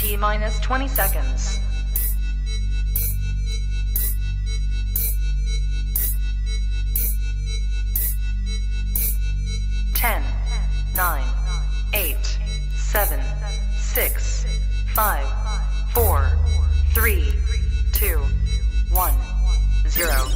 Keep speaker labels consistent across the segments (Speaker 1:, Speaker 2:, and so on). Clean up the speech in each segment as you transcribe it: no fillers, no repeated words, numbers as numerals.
Speaker 1: T-minus 20 seconds. 10, 9, 8, 7, 6, 5, 4, 3, 2, 1, 0.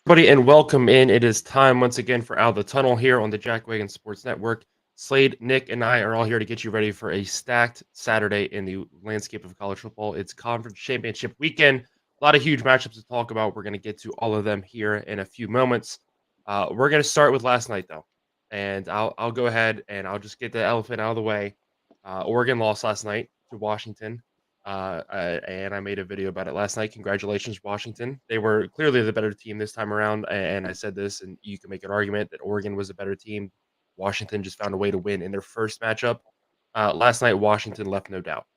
Speaker 2: Everybody, and welcome in. It is time once again for Out of the Tunnel here on the Jack Wagon Sports Network. Slade, Nick, and I are all here to get you ready for a stacked Saturday in the landscape of college football. It's conference championship weekend. A lot of huge matchups to talk about. We're going to get to all of them here in a few moments. We're going to start with last night, though, and I'll go ahead and I'll just get the elephant out of the way. Oregon lost last night to Washington. And I made a video about it last night. Congratulations, Washington. They were clearly the better team this time around. And I said this, and you can make an argument that Oregon was a better team. Washington just found a way to win in their first matchup. Last night, Washington left no doubt.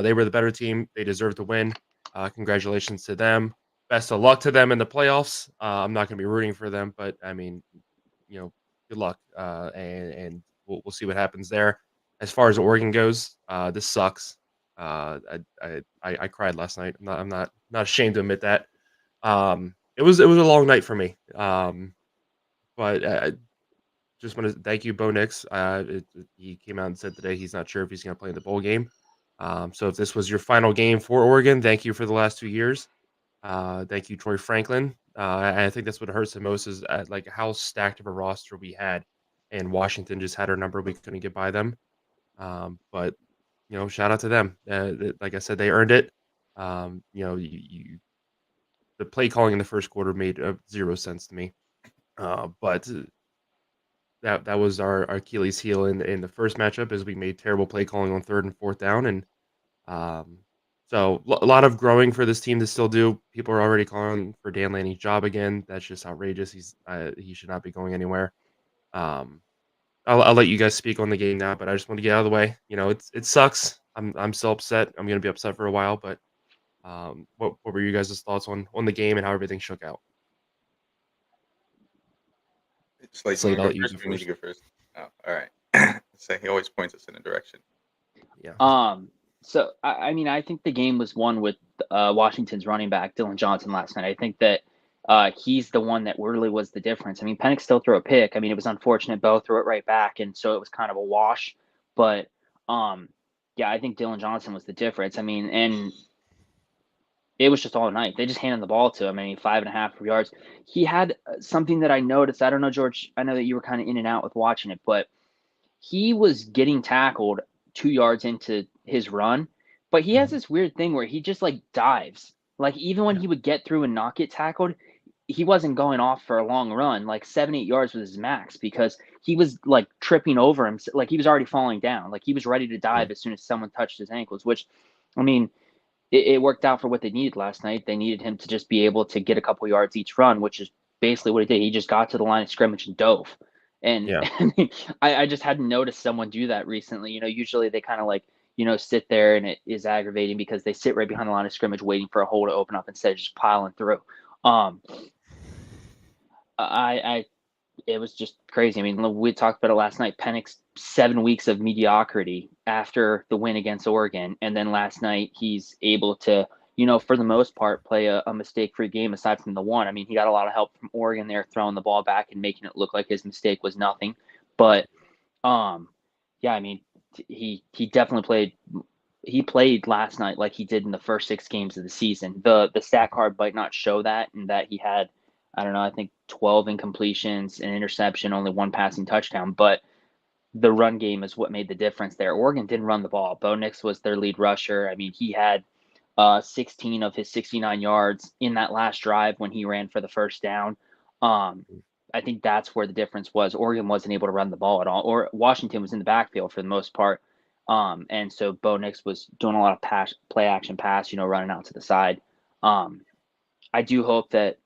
Speaker 2: They were the better team. They deserved to win. Congratulations to them. Best of luck to them in the playoffs. I'm not going to be rooting for them, but I mean, good luck. And we'll see what happens there. As far as Oregon goes, this sucks. I cried last night. I'm not ashamed to admit that. It was a long night for me. But I just want to thank you, Bo Nix. He came out and said today he's not sure if he's going to play in the bowl game. So if this was your final game for Oregon, thank you for the last 2 years. Thank you, Troy Franklin. I think that's what hurts the most is like how stacked of a roster we had, and Washington just had our number. We couldn't get by them. But shout out to them. Like I said, they earned it. The play calling in the first quarter made zero sense to me. But that was our Achilles heel in the first matchup, as we made terrible play calling on 3rd and 4th down, and so a lot of growing for this team to still do. People are already calling for Dan Lanning's job again. That's just outrageous. He should not be going anywhere. I'll let you guys speak on the game now, but I just want to get out of the way. It sucks. I'm still upset. I'm going to be upset for a while, but what were you guys' thoughts on the game and how everything shook out?
Speaker 3: It's like
Speaker 2: Slade, I'll let you
Speaker 3: first,
Speaker 2: go
Speaker 3: or me to
Speaker 2: first.
Speaker 3: go first. Oh, all right. So he always points us in a direction.
Speaker 2: Yeah.
Speaker 4: So I mean, I think the game was won with Washington's running back Dillon Johnson last night. I think that he's the one that really was the difference. I mean, Penix still threw a pick. I mean, it was unfortunate. Bo threw it right back, and so it was kind of a wash. But yeah, I think Dillon Johnson was the difference. I mean, and it was just all night. They just handed the ball to him. I mean, 5.5 yards. He had something that I noticed. I don't know, George. I know that you were kind of in and out with watching it, but he was getting tackled 2 yards into his run, but he has this weird thing where he just like dives. Like even when he would get through and not get tackled, he wasn't going off for a long run. Like 7-8 yards was his max because he was like tripping over him. Like he was already falling down. Like he was ready to dive as soon as someone touched his ankles, which, I mean, it worked out for what they needed last night. They needed him to just be able to get a couple yards each run, which is basically what he did. He just got to the line of scrimmage and dove. And
Speaker 2: Yeah.
Speaker 4: I just hadn't noticed someone do that recently. Usually they kind of like, sit there, and it is aggravating because they sit right behind the line of scrimmage waiting for a hole to open up instead of just piling through. It was just crazy. I mean, we talked about it last night. Penix, 7 weeks of mediocrity after the win against Oregon. And then last night he's able to, for the most part, play a mistake-free game aside from the one. I mean, he got a lot of help from Oregon there, throwing the ball back and making it look like his mistake was nothing. But, yeah, I mean, he definitely played last night like he did in the first 6 games of the season. The stat card might not show that, and that he had I don't know, I think 12 incompletions, an interception, only one passing touchdown. But the run game is what made the difference there. Oregon didn't run the ball. Bo Nix was their lead rusher. I mean, he had 16 of his 69 yards in that last drive when he ran for the first down. I think that's where the difference was. Oregon wasn't able to run the ball at all, or Washington was in the backfield for the most part. And so Bo Nix was doing a lot of play action pass, running out to the side. I do hope that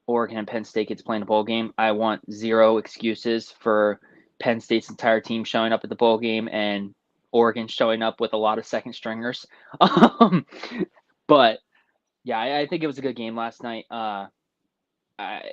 Speaker 4: Oregon and Penn State gets playing a bowl game. I want zero excuses for Penn State's entire team showing up at the bowl game and Oregon showing up with a lot of second stringers. But yeah, I think it was a good game last night.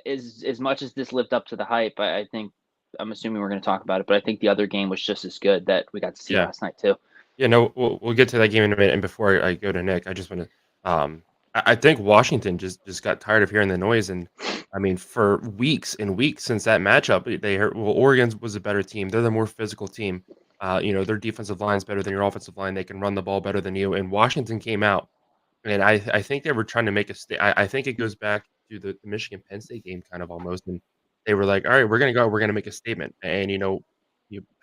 Speaker 4: As much as this lived up to the hype, I think I'm assuming we're going to talk about it, but I think the other game was just as good that we got to see last night too.
Speaker 2: Yeah, no, we'll get to that game in a minute. And before I go to Nick, I just want to, I think Washington just got tired of hearing the noise, and I mean, for weeks and weeks since that matchup, they heard, well, Oregon was a better team. They're the more physical team. Their defensive line's better than your offensive line. They can run the ball better than you. And Washington came out, and I think they were trying to make I think it goes back to the Michigan Penn State game, kind of almost, and they were like, all right, we're gonna make a statement, and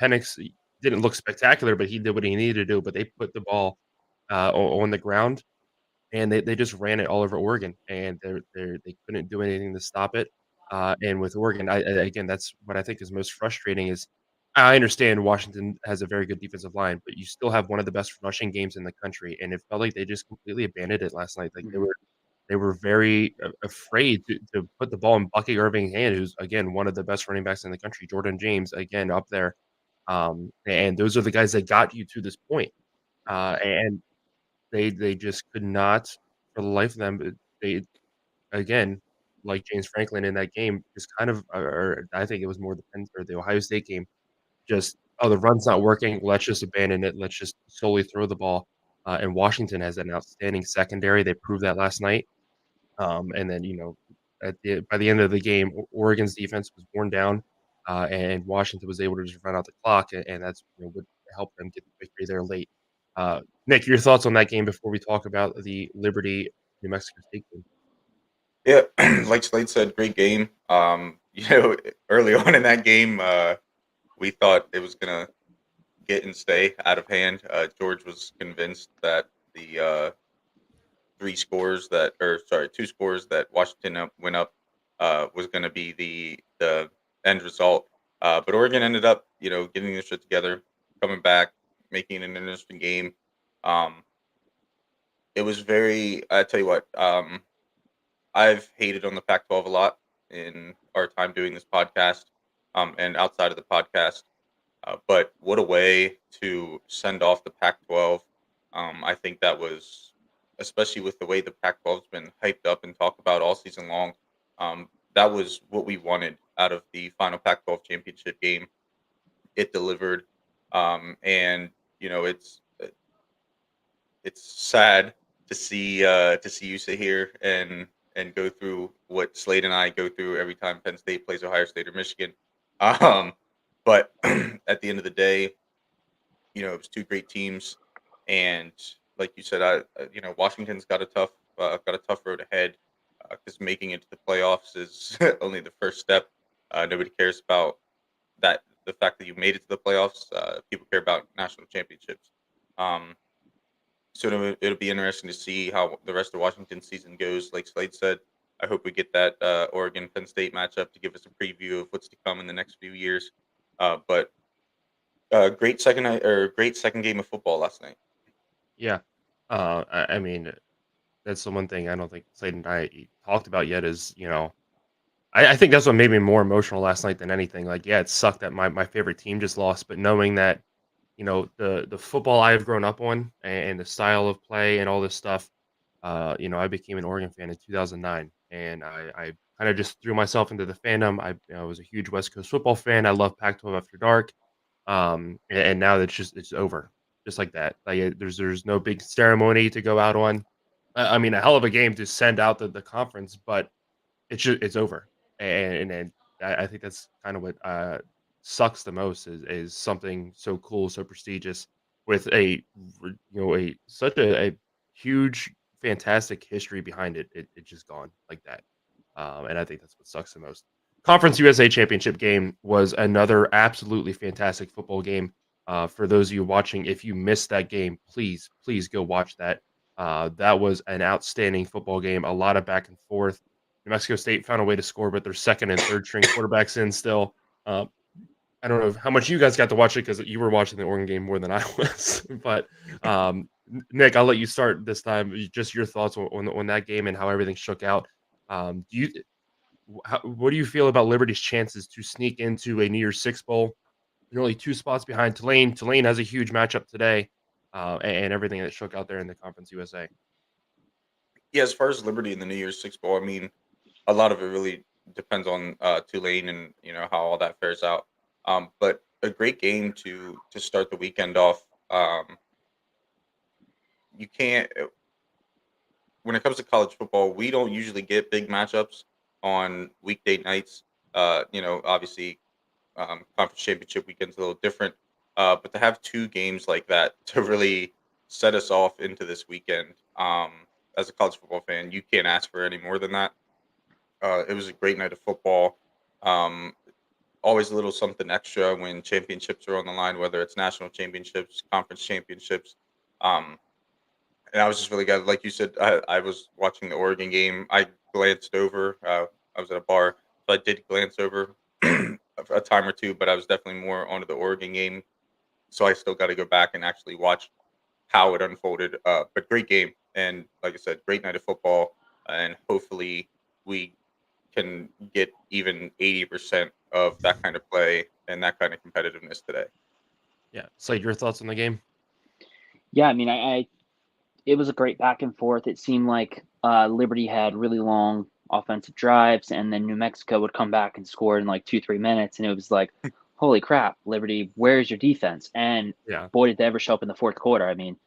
Speaker 2: Penix didn't look spectacular, but he did what he needed to do. But they put the ball on the ground, and they just ran it all over Oregon, and they couldn't do anything to stop it. And with Oregon, again, that's what I think is most frustrating. Is I understand Washington has a very good defensive line, but you still have one of the best rushing games in the country, and it felt like they just completely abandoned it last night. Like they were very afraid to put the ball in Bucky Irving's hand, who's again one of the best running backs in the country. Jordan James, again, up there. And those are the guys that got you to this point. And they just could not, for the life of them, they again, like James Franklin in that game, just kind of, or I think it was more the Ohio State game, just, oh, the run's not working. Let's just abandon it. Let's just solely throw the ball. And Washington has an outstanding secondary. They proved that last night. And then, by the end of the game, Oregon's defense was worn down, and Washington was able to just run out the clock, and that's what helped them get the victory there late. Nick, your thoughts on that game before we talk about the Liberty New Mexico State game?
Speaker 3: Yeah, like Slade said, great game. Early on in that game, we thought it was gonna get and stay out of hand. George was convinced that the 2 scores that Washington went up was going to be the end result. But Oregon ended up, getting their shit together, coming back, making an interesting game. It was I tell you what, I've hated on the Pac-12 a lot in our time doing this podcast, and outside of the podcast. But what a way to send off the Pac-12. I think that was, especially with the way the Pac-12's been hyped up and talked about all season long, that was what we wanted out of the final Pac-12 championship game. It delivered, and it's sad to see you sit here and go through what Slade and I go through every time Penn State plays Ohio State or Michigan. But at the end of the day, it was 2 great teams, and like you said, Washington's got a tough road ahead, because making it to the playoffs is only the first step. Nobody cares about that. The fact that you made it to the playoffs, people care about national championships. So it'll be interesting to see how the rest of Washington's season goes. Like Slade said, I hope we get that Oregon Penn State matchup to give us a preview of what's to come in the next few years. But great second game of football last night.
Speaker 2: Yeah. I mean, that's the one thing I don't think Slade and I talked about yet is, I think that's what made me more emotional last night than anything. Like, yeah, it sucked that my favorite team just lost, but knowing that, the football I've grown up on and the style of play and all this stuff, I became an Oregon fan in 2009, and I kind of just threw myself into the fandom. I was a huge West Coast football fan. I love Pac-12 After Dark. And now it's over, just like that. Like there's no big ceremony to go out on. I mean, a hell of a game to send out the conference, but it's over. And I think that's kind of what sucks the most is something so cool, so prestigious, with such a huge, fantastic history behind it. It's just gone like that. And I think that's what sucks the most. Conference USA Championship game was another absolutely fantastic football game. For those of you watching, if you missed that game, please go watch that. That was an outstanding football game. A lot of back and forth. New Mexico State found a way to score, but their second and third string quarterbacks in still. I don't know how much you guys got to watch it because you were watching the Oregon game more than I was. But Nick, I'll let you start this time. Just your thoughts on that game and how everything shook out. What do you feel about Liberty's chances to sneak into a New Year's Six bowl? They're only 2 spots behind Tulane. Tulane has a huge matchup today, and everything that shook out there in the Conference USA.
Speaker 3: Yeah, as far as Liberty in the New Year's Six bowl, I mean, a lot of it really depends on Tulane and how all that fares out. But a great game to start the weekend off. You can't. When it comes to college football, we don't usually get big matchups on weekday nights. Obviously, conference championship weekend's a little different. But to have 2 games like that to really set us off into this weekend, as a college football fan, you can't ask for any more than that. It was a great night of football. Always a little something extra when championships are on the line, whether it's national championships, conference championships. And I was just really glad, like you said, I was watching the Oregon game. I glanced over. I was at a bar, so I did glance over a time or two, but I was definitely more onto the Oregon game. So I still got to go back and actually watch how it unfolded. But great game. And like I said, great night of football. And hopefully we can get even 80% of that kind of play and that kind of competitiveness today.
Speaker 2: Yeah. Slade, your thoughts on the game?
Speaker 4: Yeah, I mean, it was a great back and forth. It seemed like Liberty had really long offensive drives, and then New Mexico would come back and score in like 2-3 minutes, and it was like, holy crap, Liberty, where's your defense? And boy, did they ever show up in the fourth quarter. I mean,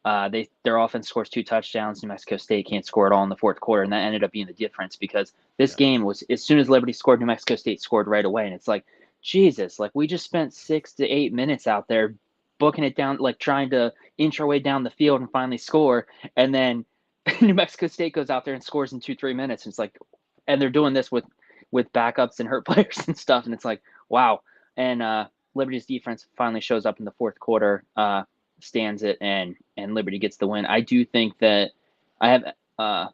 Speaker 4: their offense scores 2 touchdowns. New Mexico State can't score at all in the fourth quarter, and that ended up being the difference because this game was, as soon as Liberty scored, New Mexico State scored right away, and it's like, Jesus, like we just spent 6 to 8 minutes out there booking it down, like trying to inch our way down the field and finally score, and then New Mexico State goes out there and scores in 2-3 minutes. And it's like, and they're doing this with backups and hurt players and stuff, and it's like, wow. And Liberty's defense finally shows up in the fourth quarter, stands it, and Liberty gets the win. I do think that I have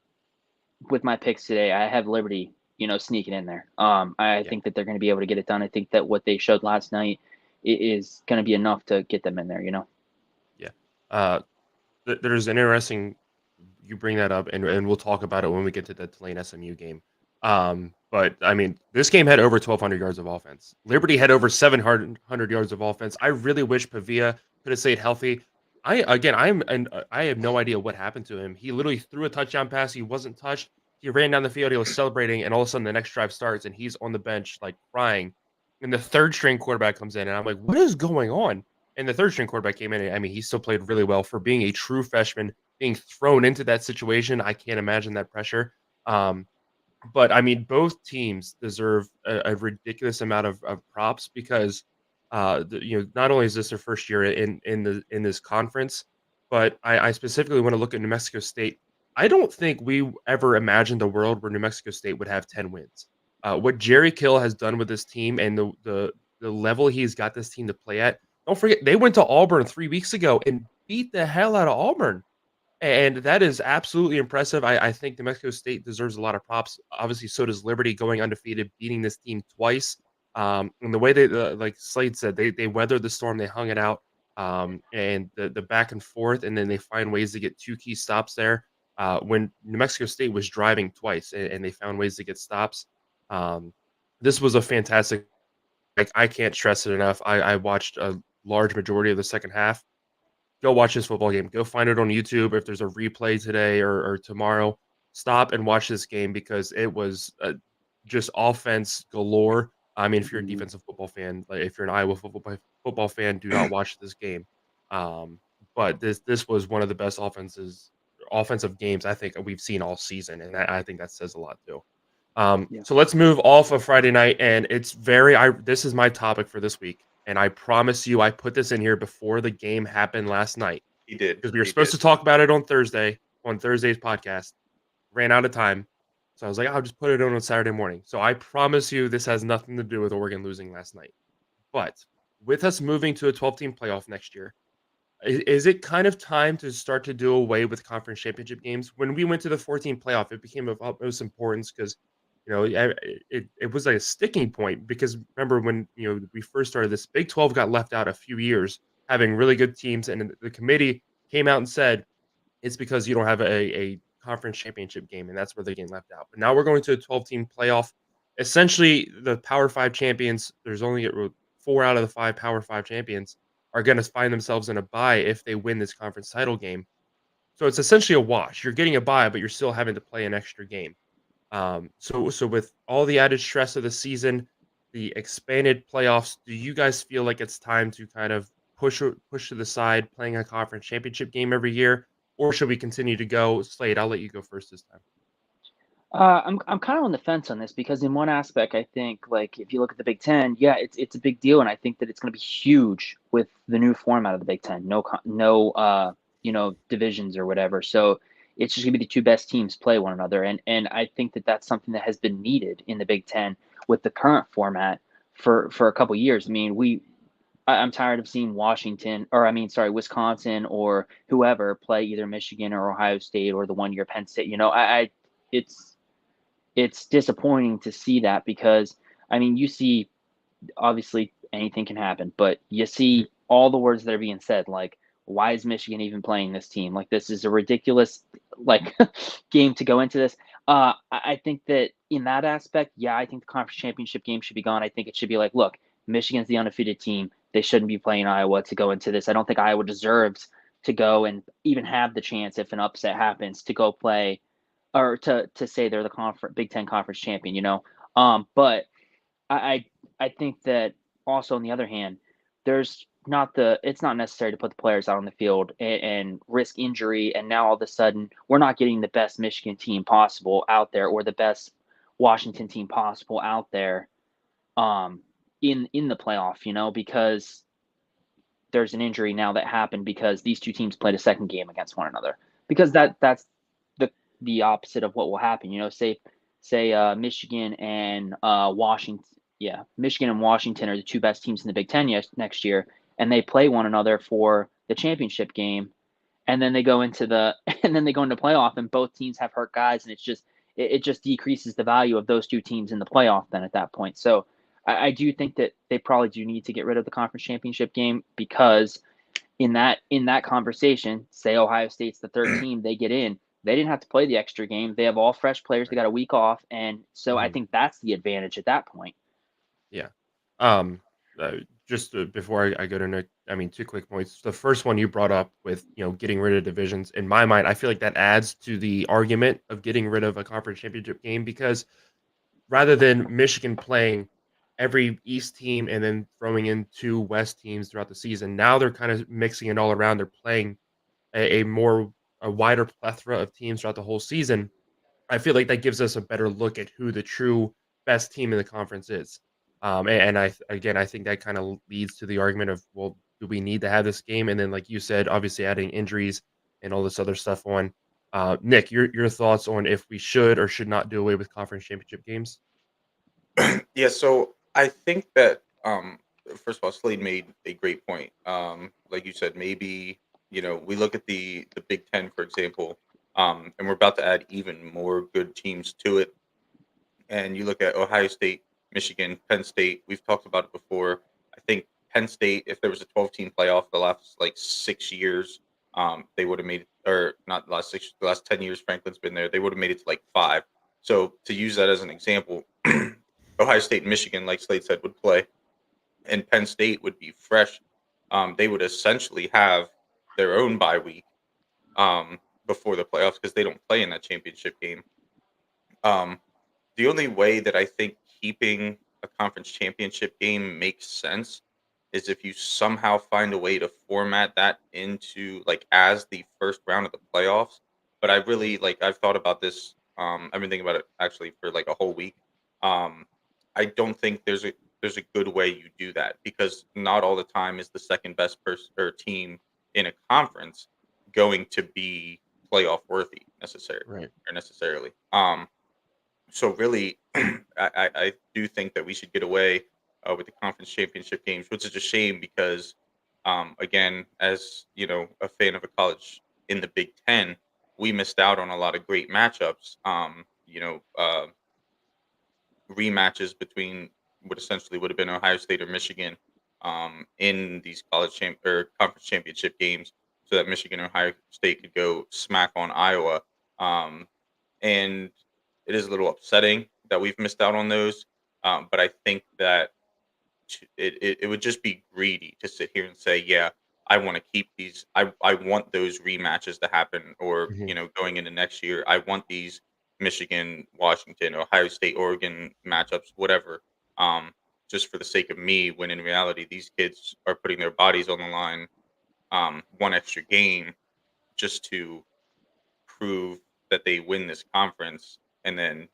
Speaker 4: with my picks today, I have Liberty, sneaking in there. I think that they're going to be able to get it done. I think that what they showed last night is going to be enough to get them in there.
Speaker 2: Yeah. There's an interesting. You bring that up, and we'll talk about it when we get to the Tulane SMU game. But I mean, this game had over 1,200 yards of offense. Liberty had over 700 yards of offense. I really wish Pavia could have stayed healthy. I have no idea what happened to him. He literally threw a touchdown pass. He wasn't touched. He ran down the field. He was celebrating, and all of a sudden, the next drive starts, and he's on the bench like crying. And the third string quarterback comes in, and I'm like, what is going on? And the third string quarterback came in. And, I mean, he still played really well for being a true freshman. Being thrown into that situation, I can't imagine that pressure. But I mean, both teams deserve a ridiculous amount of props because, not only is this their first year in this conference, but I specifically want to look at New Mexico State. I don't think we ever imagined a world where New Mexico State would have 10 wins. What Jerry Kill has done with this team and the level he's got this team to play at. Don't forget, they went to Auburn 3 weeks ago and beat the hell out of Auburn. And that is absolutely impressive. I think New Mexico State deserves a lot of props. Obviously, so does Liberty going undefeated, beating this team twice. And the way they, like Slade said, they weathered the storm, they hung it out, and the back and forth, and then they find ways to get 2 key stops there. When New Mexico State was driving twice, and they found ways to get stops. This was a fantastic. I can't stress it enough. I watched a large majority of the second half. Go watch this football game. Go find it on YouTube. If there's a replay today or tomorrow, stop and watch this game because it was just offense galore. I mean, if you're a defensive football fan, like if you're an Iowa football fan, do not watch this game. But this was one of the best offensive games I think we've seen all season, and I think that says a lot too. So let's move off of Friday night, and it's this is my topic for this week. And I promise you, I put this in here before the game happened last night.
Speaker 3: He did.
Speaker 2: Because we were supposed to talk about it on Thursday's podcast. Ran out of time. So I was like, I'll just put it on Saturday morning. So I promise you, this has nothing to do with Oregon losing last night. But with us moving to a 12-team playoff next year, is it kind of time to start to do away with conference championship games? When we went to the 14 playoff, it became of utmost importance because, it was like a sticking point because remember when, we first started this, Big 12 got left out a few years having really good teams, and the committee came out and said it's because you don't have a conference championship game, and that's where they get left out. But now we're going to a 12-team playoff. Essentially, the Power 5 champions, there's only 4 out of the 5 Power 5 champions are going to find themselves in a bye if they win this conference title game. So it's essentially a wash. You're getting a bye, but you're still having to play an extra game. So with all the added stress of the season, the expanded playoffs, do you guys feel like it's time to kind of push to the side playing a conference championship game every year, or should we continue to go? Slade, I'll let you go first this time.
Speaker 4: I'm kind of on the fence on this because in one aspect, I think like if you look at the Big Ten, yeah, it's a big deal, and I think that it's going to be huge with the new format of the Big Ten. No divisions or whatever. So it's just going to be the two best teams play one another, and I think that that's something that has been needed in the Big Ten with the current format for a couple years. I mean, I'm tired of seeing Wisconsin or whoever play either Michigan or Ohio State or the 1 year Penn State. It's it's disappointing to see that because I mean you see obviously anything can happen, but you see all the words that are being said like why is Michigan even playing this team? Like this is a ridiculous like game to go into this. I think that in that aspect, yeah, I think the conference championship game should be gone. I think it should be like, look, Michigan's the undefeated team. They shouldn't be playing Iowa to go into this. I don't think Iowa deserves to go and even have the chance if an upset happens to go play or to say they're the Big Ten conference champion. But I I think that also on the other hand, it's not necessary to put the players out on the field and risk injury. And now all of a sudden we're not getting the best Michigan team possible out there or the best Washington team possible out there in the playoff, because there's an injury now that happened because these two teams played a second game against one another. Because that's the opposite of what will happen. Say Michigan and Washington. Yeah, Michigan and Washington are the two best teams in the Big Ten next year, and they play one another for the championship game, and then they go into playoff, and both teams have hurt guys, and it just decreases the value of those two teams in the playoff. Then at that point, so I do think that they probably do need to get rid of the conference championship game because in that conversation, say Ohio State's the third team, they get in. They didn't have to play the extra game. They have all fresh players. They got a week off, and so I think that's the advantage at that point.
Speaker 2: Yeah. Just before I go to Nick, I mean, 2 quick points. The first one you brought up with, getting rid of divisions. In my mind, I feel like that adds to the argument of getting rid of a conference championship game because rather than Michigan playing every East team and then throwing in 2 West teams throughout the season, now they're kind of mixing it all around. They're playing a wider plethora of teams throughout the whole season. I feel like that gives us a better look at who the true best team in the conference is. And I think that kind of leads to the argument of, well, do we need to have this game? And then, like you said, obviously adding injuries and all this other stuff on. Nick, your thoughts on if we should or should not do away with conference championship games?
Speaker 3: Yeah, so I think that first of all, Slade made a great point. Like you said, maybe we look at the Big Ten, for example, and we're about to add even more good teams to it. And you look at Ohio State, Michigan, Penn State. We've talked about it before. I think Penn State, if there was a 12-team playoff the last 6 years, they would have made it, or not the last 6, the last 10 years Franklin's been there, they would have made it to 5. So to use that as an example, Ohio State and Michigan, like Slade said, would play, and Penn State would be fresh. They would essentially have their own bye week before the playoffs because they don't play in that championship game. The only way that I think keeping a conference championship game makes sense is if you somehow find a way to format that into as the first round of the playoffs. But I really I've thought about this. I've been thinking about it actually for a whole week. I don't think there's a good way you do that because not all the time is the second best person or team in a conference going to be playoff worthy necessarily. so really, I do think that we should get away with the conference championship games, which is a shame because, again, as you know, a fan of a college in the Big Ten, we missed out on a lot of great matchups. Rematches between what essentially would have been Ohio State or Michigan in these or conference championship games, so that Michigan or Ohio State could go smack on Iowa. Um, and it is a little upsetting that we've missed out on those. But I think that it would just be greedy to sit here and say, yeah, I want to keep these. I want those rematches to happen, or
Speaker 2: Mhm.
Speaker 3: going into next year, I want these Michigan, Washington, Ohio State, Oregon matchups, whatever. Um, just for the sake of me, when in reality, these kids are putting their bodies on the line, one extra game just to prove that they win this conference, and then,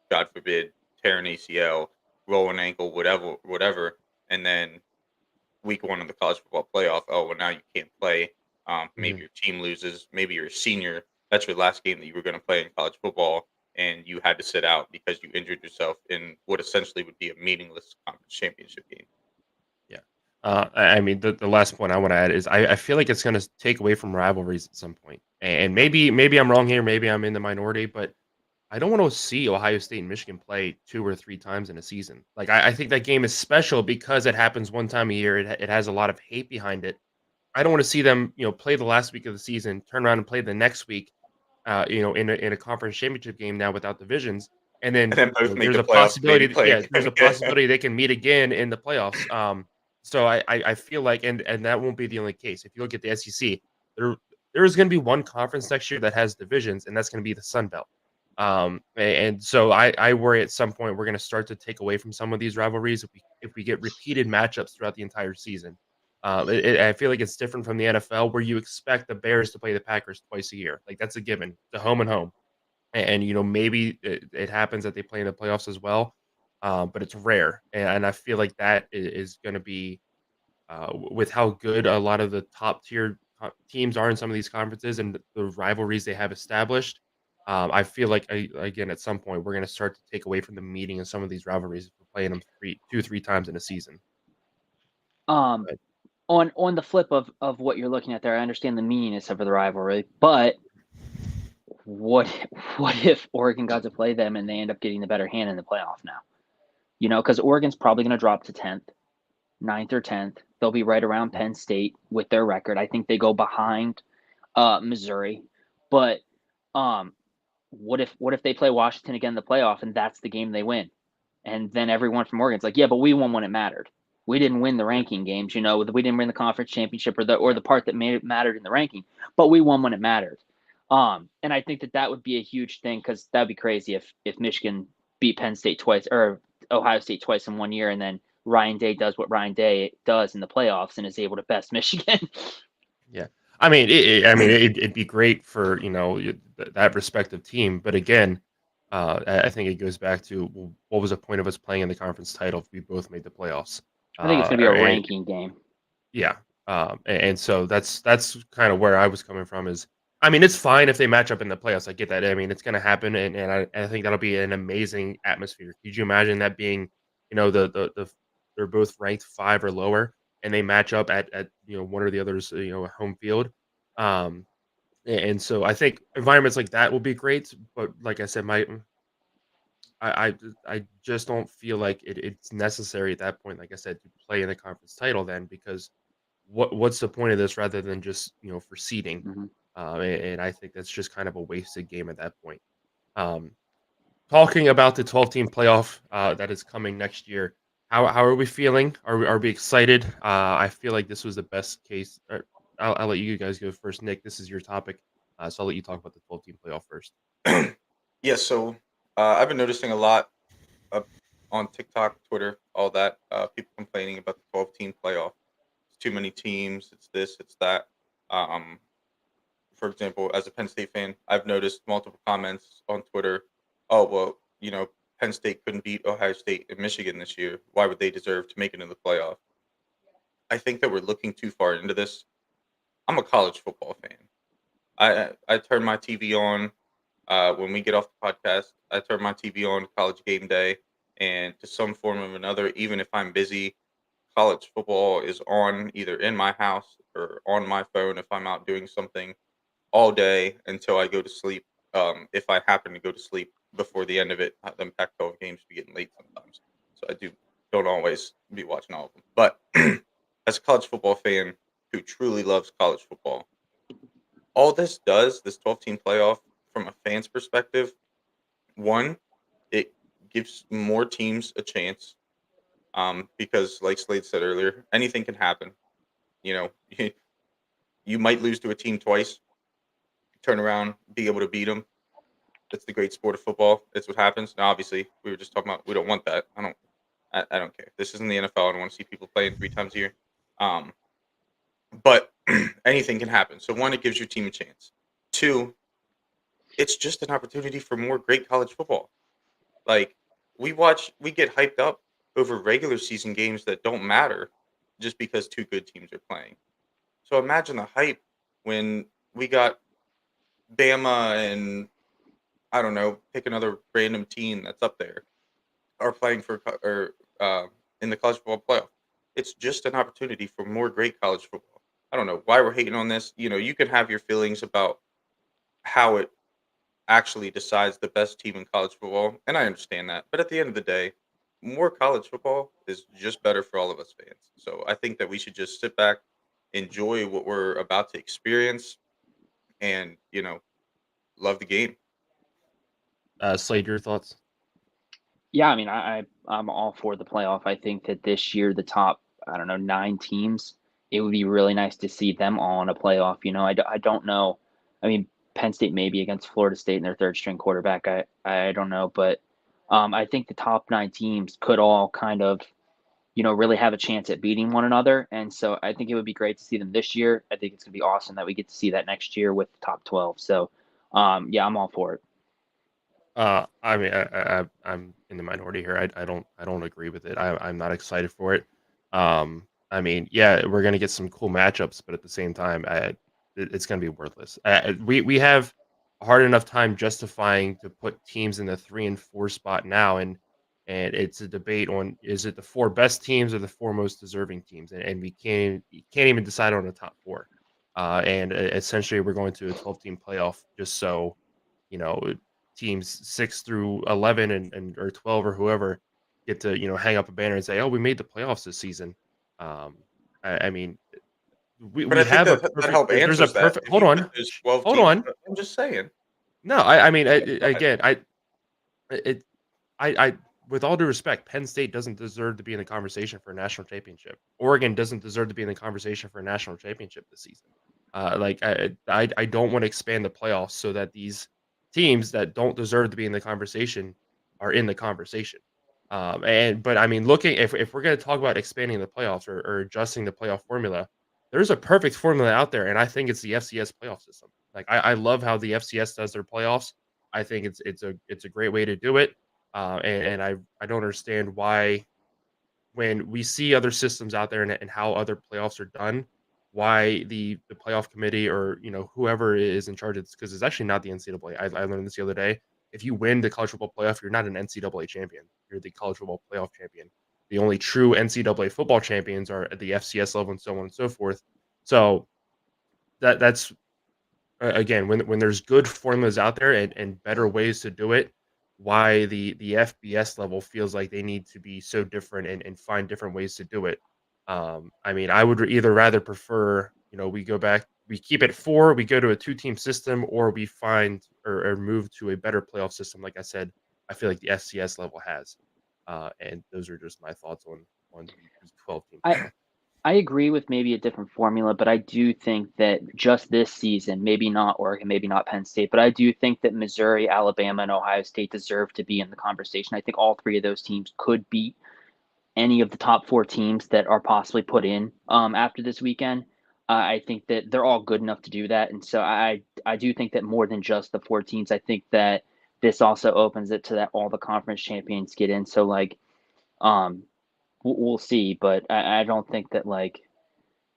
Speaker 3: God forbid, tear an ACL, roll an ankle, whatever, and then week one of the college football playoff, oh well, now you can't play. Maybe
Speaker 2: Mhm.
Speaker 3: your team loses. Maybe you're a senior. That's your last game that you were going to play in college football, and you had to sit out because you injured yourself in what essentially would be a meaningless conference championship game.
Speaker 2: Yeah. I mean, the last point I want to add is I feel like it's going to take away from rivalries at some point. And maybe I'm wrong here. Maybe I'm in the minority, but I don't want to see Ohio State and Michigan play 2 or 3 times in a season. Like I think that game is special because it happens one time a year. It has a lot of hate behind it. I don't want to see them, play the last week of the season, turn around and play the next week, in a conference championship game now without divisions, and
Speaker 3: And
Speaker 2: then
Speaker 3: then both make
Speaker 2: there's
Speaker 3: the
Speaker 2: a
Speaker 3: playoffs, maybe
Speaker 2: possibility,
Speaker 3: play
Speaker 2: yeah, there's
Speaker 3: again.
Speaker 2: a possibility they can meet again in the playoffs. So I feel like, and that won't be the only case. If you look at the SEC, there there is going to be one conference next year that has divisions, and that's going to be the Sun Belt. And so I worry at some point we're going to start to take away from some of these rivalries if we get repeated matchups throughout the entire season. I feel like it's different from the NFL where you expect the Bears to play the Packers twice a year. Like that's a given, the home and home. And maybe it happens that they play in the playoffs as well, but it's rare. And I feel like that is going to be with how good a lot of the top tier teams are in some of these conferences and the rivalries they have established. I feel like again at some point we're going to start to take away from the meaning of some of these rivalries if we're playing them 3 times in a season.
Speaker 4: Um,
Speaker 2: But
Speaker 4: on the flip of what you're looking at there, I understand the meaniness of the rivalry, but what what if Oregon got to play them and they end up getting the better hand in the playoff now? Because Oregon's probably going to drop to 10th, 9th or 10th. They'll be right around Penn State with their record. I think they go behind Missouri, but um, what if they play Washington again in the playoff and that's the game they win, and then everyone from Oregon's like, yeah, but we won when it mattered. We didn't win the
Speaker 2: yeah,
Speaker 4: ranking games, we didn't win the conference championship or
Speaker 2: yeah,
Speaker 4: the part that made it mattered in the ranking, but we won when it mattered. And I think that would be a huge thing because that'd be crazy if Michigan beat Penn State twice or Ohio State twice in one year, and then Ryan Day does what Ryan Day does in the playoffs and is able to best Michigan.
Speaker 2: yeah. It'd be great for that respective team, but again, I think it goes back to, well, what was the point of us playing in the conference title if we both made the playoffs?
Speaker 4: I think it's going to be a
Speaker 2: And
Speaker 4: ranking game.
Speaker 2: yeah, and so that's kind of where I was coming from. It's fine if they match up in the playoffs. I get that. It's going to happen, and I think that'll be an amazing atmosphere. Could you imagine that being, they're both ranked 5 or lower, and they match up at one or the other's home field. Um, and so I think environments like that will be great. But like I said, I just don't feel like it's necessary at that point. Like I said, to play in the conference title then because what's the point of this rather than just for seeding?
Speaker 4: Mm-hmm.
Speaker 2: And I think that's just kind of a wasted game at that point. Um, Talking about the 12-team playoff that is coming next year, how are we feeling? Are we excited? I feel like this was the best case. I'll let you guys go first. Nick, this is your topic, so I'll let you talk about the 12-team playoff first.
Speaker 3: Yeah, so I've been noticing a lot uh, on TikTok, Twitter, all that. People complaining about the 12-team playoff. It's too many teams. It's this. It's that. Um, for example, as a Penn State fan, I've noticed multiple comments on Twitter. Oh well, Penn State couldn't beat Ohio State and Michigan this year. Why would they deserve to make it in the playoff? I think that we're looking too far into this. I'm a college football fan. I turn my TV on. When we get off the podcast, I turn my TV on College Game Day, and to some form of another, even if I'm busy, college football is on either in my house or on my phone if I'm out doing something all day until I go to sleep. If I happen to go to sleep before the end of it, them Pac-12 games be getting late sometimes, so I don't always be watching all of them. But as a college football fan who truly loves college football, all this does, this 12-team playoff, from a fan's perspective, one, it gives more teams a chance. Because like Slade said earlier, anything can happen. You know, you might lose to a team twice, turn around, be able to beat them. That's the great sport of football. It's what happens. Now, obviously, we were just talking about we don't want that. I don't care. This isn't the NFL. I don't want to see people playing 3 times a year. But anything can happen. So one, it gives your team a chance. Two, it's just an opportunity for more great college football. Like we get hyped up over regular season games that don't matter just because 2 good teams are playing. So imagine the hype when we got Bama and I don't know, pick another random team that's up there are playing for in the college football playoff. It's just an opportunity for more great college football. I don't know why we're hating on this. You know, you can have your feelings about how it actually decides the best team in college football, and I understand that. But at the end of the day, more college football is just better for all of us fans. So I think that we should just sit back, enjoy what we're about to experience, and love the game.
Speaker 2: Slade, your thoughts?
Speaker 4: Yeah, I mean, I'm all for the playoff. I think that this year the top, I don't know, 9 teams, it would be really nice to see them all in a playoff. I don't know. I mean, Penn State maybe against Florida State and their third string quarterback. I don't know, but I think the top 9 teams could all kind of, really have a chance at beating one another. And so I think it would be great to see them this year. I think it's going to be awesome that we get to see that next year with the top 12. So, yeah, I'm all for it.
Speaker 2: I mean, I'm in the minority here. I don't agree with it. I'm not excited for it. I mean, yeah, we're gonna get some cool matchups, but at the same time, it's gonna be worthless. We have a hard enough time justifying to put teams in the 3 and 4 spot now, and it's a debate on is it the 4 best teams or the 4 most deserving teams, and we can't even decide on the top 4. And essentially, we're going to a 12-team playoff just so you know teams 6 through 11 and or 12 or whoever get to hang up a banner and say, "Oh, we made the playoffs this season." I mean, we
Speaker 3: But
Speaker 2: we
Speaker 3: I think
Speaker 2: have a
Speaker 3: that
Speaker 2: perfect.
Speaker 3: help
Speaker 2: There's a
Speaker 3: answers that.
Speaker 2: perfect.
Speaker 3: If
Speaker 2: Hold
Speaker 3: you
Speaker 2: on,
Speaker 3: put those 12
Speaker 2: hold
Speaker 3: teams,
Speaker 2: on.
Speaker 3: I'm just saying.
Speaker 2: No, I mean,
Speaker 3: Go ahead.
Speaker 2: again, it, I, with all due respect, Penn State doesn't deserve to be in the conversation for a national championship. Oregon doesn't deserve to be in the conversation for a national championship this season. Like I don't want to expand the playoffs so that these teams that don't deserve to be in the conversation are in the conversation. But I mean, looking if we're going to talk about expanding the playoffs or adjusting the playoff formula, there's a perfect formula out there, and I think it's the FCS playoff system. Like I love how the FCS does their playoffs. I think it's a great way to do it. And I don't understand why when we see other systems out there and how other playoffs are done, why the playoff committee or whoever is in charge of this, because it's actually not the NCAA. I learned this the other day. If you win the college football playoff, you're not an NCAA champion. You're the college football playoff champion. The only true NCAA football champions are at the FCS level and so on and so forth. So that's again when there's good formulas out there and better ways to do it, why the FBS level feels like they need to be so different and find different ways to do it. I mean, I would either rather prefer, we go back, we keep it 4, we go to a 2-team system, or we find or move to a better playoff system. Like I said, I feel like the FCS level has, and those are just my thoughts on the 12-team.
Speaker 4: I agree with maybe a different formula, but I do think that just this season, maybe not Oregon, maybe not Penn State, but I do think that Missouri, Alabama, and Ohio State deserve to be in the conversation. I think all 3 of those teams could beat any of the top 4 teams that are possibly put in after this weekend. I think that they're all good enough to do that. And so I do think that more than just the 4 teams, I think that this also opens it to that all the conference champions get in. So we'll see, but I don't think that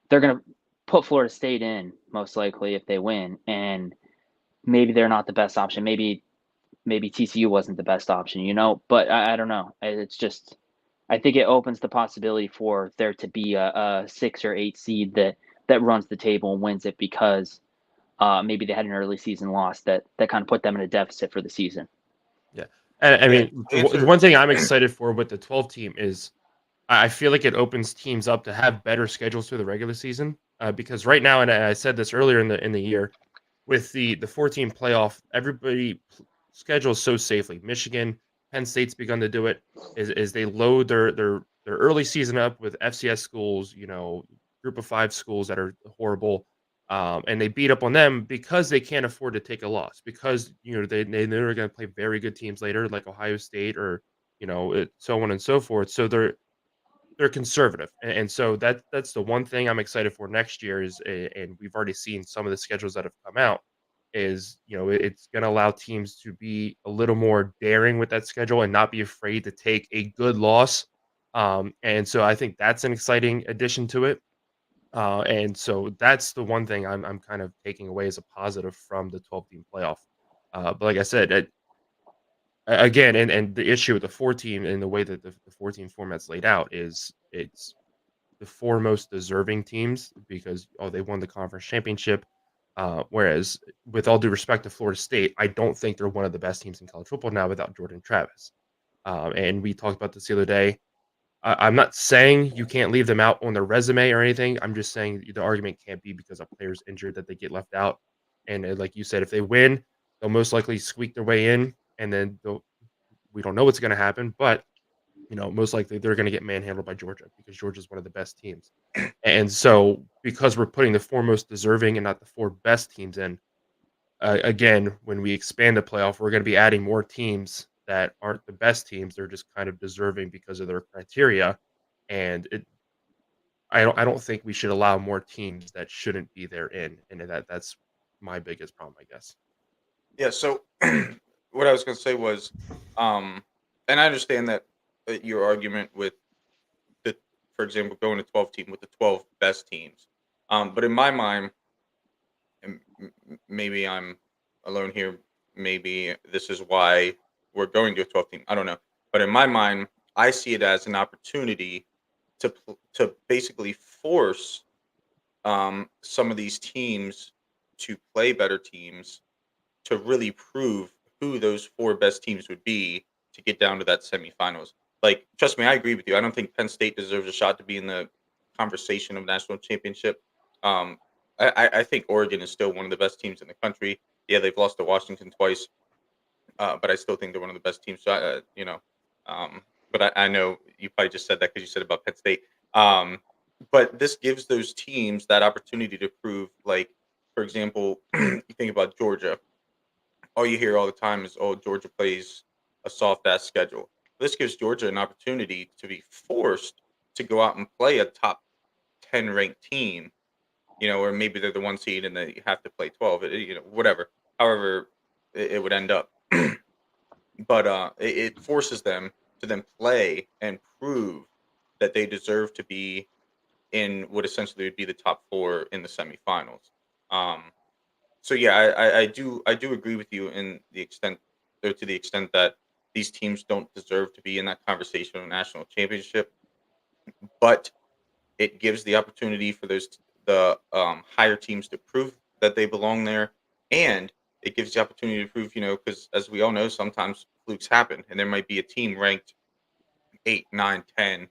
Speaker 4: they're going to put Florida State in most likely if they win, and maybe they're not the best option. Maybe maybe TCU wasn't the best option, but I don't know. It's just, I think it opens the possibility for there to be a 6 or 8 seed that runs the table and wins it because maybe they had an early season loss that kind of put them in a deficit for the season.
Speaker 2: Yeah. And I
Speaker 3: Yeah,
Speaker 2: mean, one thing I'm excited for with the 12 team is I feel like it opens teams up to have better schedules through the regular season. Because right now, and I said this earlier in the year, with the 14 playoff, everybody schedules so safely. Michigan, Penn State's begun to do it. Is they load their early season up with FCS schools, group of 5 schools that are horrible, and they beat up on them because they can't afford to take a loss because they're going to play very good teams later, like Ohio State or so on and so forth. So they're conservative, and so that's the one thing I'm excited for next year and we've already seen some of the schedules that have come out is it's going to allow teams to be a little more daring with that schedule and not be afraid to take a good loss, and so I think that's an exciting addition to it, and so that's the one thing I'm kind of taking away as a positive from the 12 team playoff, but like I said, again, and the issue with the 4 team and the way that the 4 team format's laid out is it's the 4 most deserving teams because they won the conference championship. Whereas, with all due respect to Florida State, I don't think they're one of the best teams in college football now without Jordan Travis. And we talked about this the other day. I'm not saying you can't leave them out on their resume or anything. I'm just saying the argument can't be because a player's injured that they get left out. And like you said, if they win, they'll most likely squeak their way in, and then we don't know what's going to happen, but most likely they're going to get manhandled by Georgia because Georgia's one of the best teams. And so, because we're putting the 4 most deserving and not the 4 best teams in, again, when we expand the playoff, we're going to be adding more teams that aren't the best teams. They're just kind of deserving because of their criteria, and I don't think we should allow more teams that shouldn't be there in, and that's my biggest problem, I guess.
Speaker 3: Yeah. So what I was going to say was, and I understand that your argument with for example, going to 12 team with the 12 best teams. But in my mind, and maybe I'm alone here. Maybe this is why we're going to a 12 team. I don't know. But in my mind, I see it as an opportunity to basically force some of these teams to play better teams to really prove who those 4 best teams would be to get down to that semifinals. Like, trust me, I agree with you. I don't think Penn State deserves a shot to be in the conversation of national championship. I think Oregon is still one of the best teams in the country. Yeah, they've lost to Washington twice, but I still think they're one of the best teams. So, but I know you probably just said that because you said about Penn State. But this gives those teams that opportunity to prove, like, for example, you think about Georgia. All you hear all the time is, "Oh, Georgia plays a soft ass schedule." This gives Georgia an opportunity to be forced to go out and play a top 10 ranked team, or maybe they're the 1 seed and they have to play 12, whatever, however it would end up. But it forces them to then play and prove that they deserve to be in what essentially would be the top 4 in the semifinals. So yeah, I do agree with you in the extent, or to the extent that these teams don't deserve to be in that conversation of national championship, but it gives the opportunity for the higher teams to prove that they belong there, and it gives the opportunity to prove, because as we all know, sometimes flukes happen, and there might be a team ranked 8, 9, 10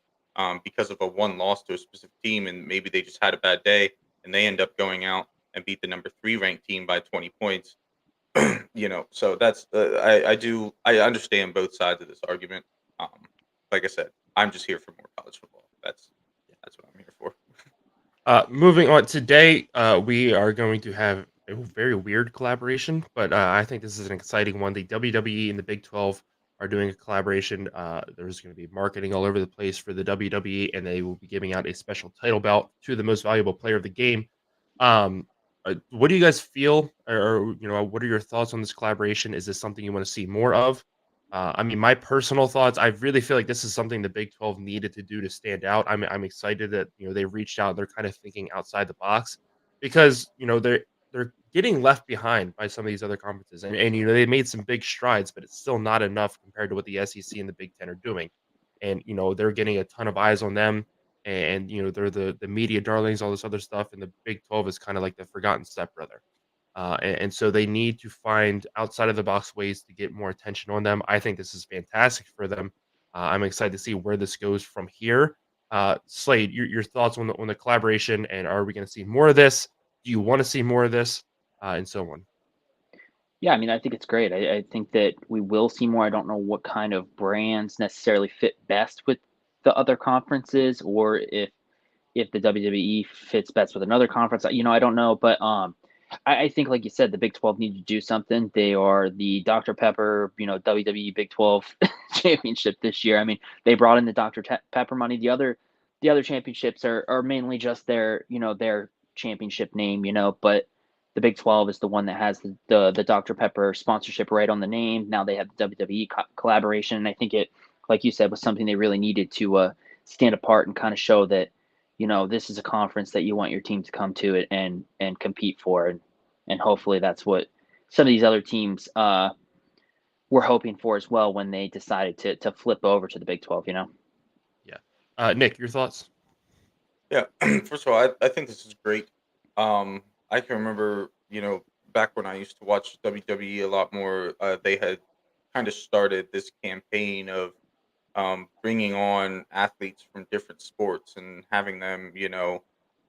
Speaker 3: because of a 1 loss to a specific team, and maybe they just had a bad day, and they end up going out and beat the number 3 ranked team by 20 points. So that's I understand both sides of this argument. Like I said, I'm just here for more college football. That's what I'm here for.
Speaker 2: Moving on today, we are going to have a very weird collaboration, but I think this is an exciting one. The WWE and the Big 12 are doing a collaboration. There's going to be marketing all over the place for the WWE, and they will be giving out a special title belt to the most valuable player of the game. What do you guys feel, or what are your thoughts on this collaboration? Is this something you want to see more of? I mean, my personal thoughts, I really feel like this is something the Big 12 needed to do to stand out. I'm excited that they reached out. They're kind of thinking outside the box because they're getting left behind by some of these other conferences. And they made some big strides, but it's still not enough compared to what the SEC and the Big Ten are doing. And they're getting a ton of eyes on them, and they're the media darlings, all this other stuff. And the Big 12 is kind of like the forgotten stepbrother. And so they need to find outside of the box ways to get more attention on them. I think this is fantastic for them. I'm excited to see where this goes from here. Slade, your thoughts on the collaboration, and are we going to see more of this? Do you want to see more of this, and so on?
Speaker 4: Yeah, I mean, I think it's great. I think that we will see more. I don't know what kind of brands necessarily fit best with the other conferences, or if the WWE fits best with another conference. I don't know, but I think, like you said, the Big 12 need to do something. They are the Dr. Pepper, WWE Big 12 championship this year. I mean, they brought in the Dr. Pepper money. The other championships are mainly just their championship name, but the Big 12 is the one that has the Dr. Pepper sponsorship right on the name. Now they have the WWE collaboration, and I think it, like you said, was something they really needed to stand apart and kind of show that this is a conference that you want your team to come to it and compete for, and hopefully that's what some of these other teams were hoping for as well when they decided to flip over to the Big 12.
Speaker 2: Yeah, Nick, your thoughts?
Speaker 3: Yeah, first of all, I think this is great. I can remember, back when I used to watch WWE a lot more, they had kind of started this campaign of bringing on athletes from different sports and having them,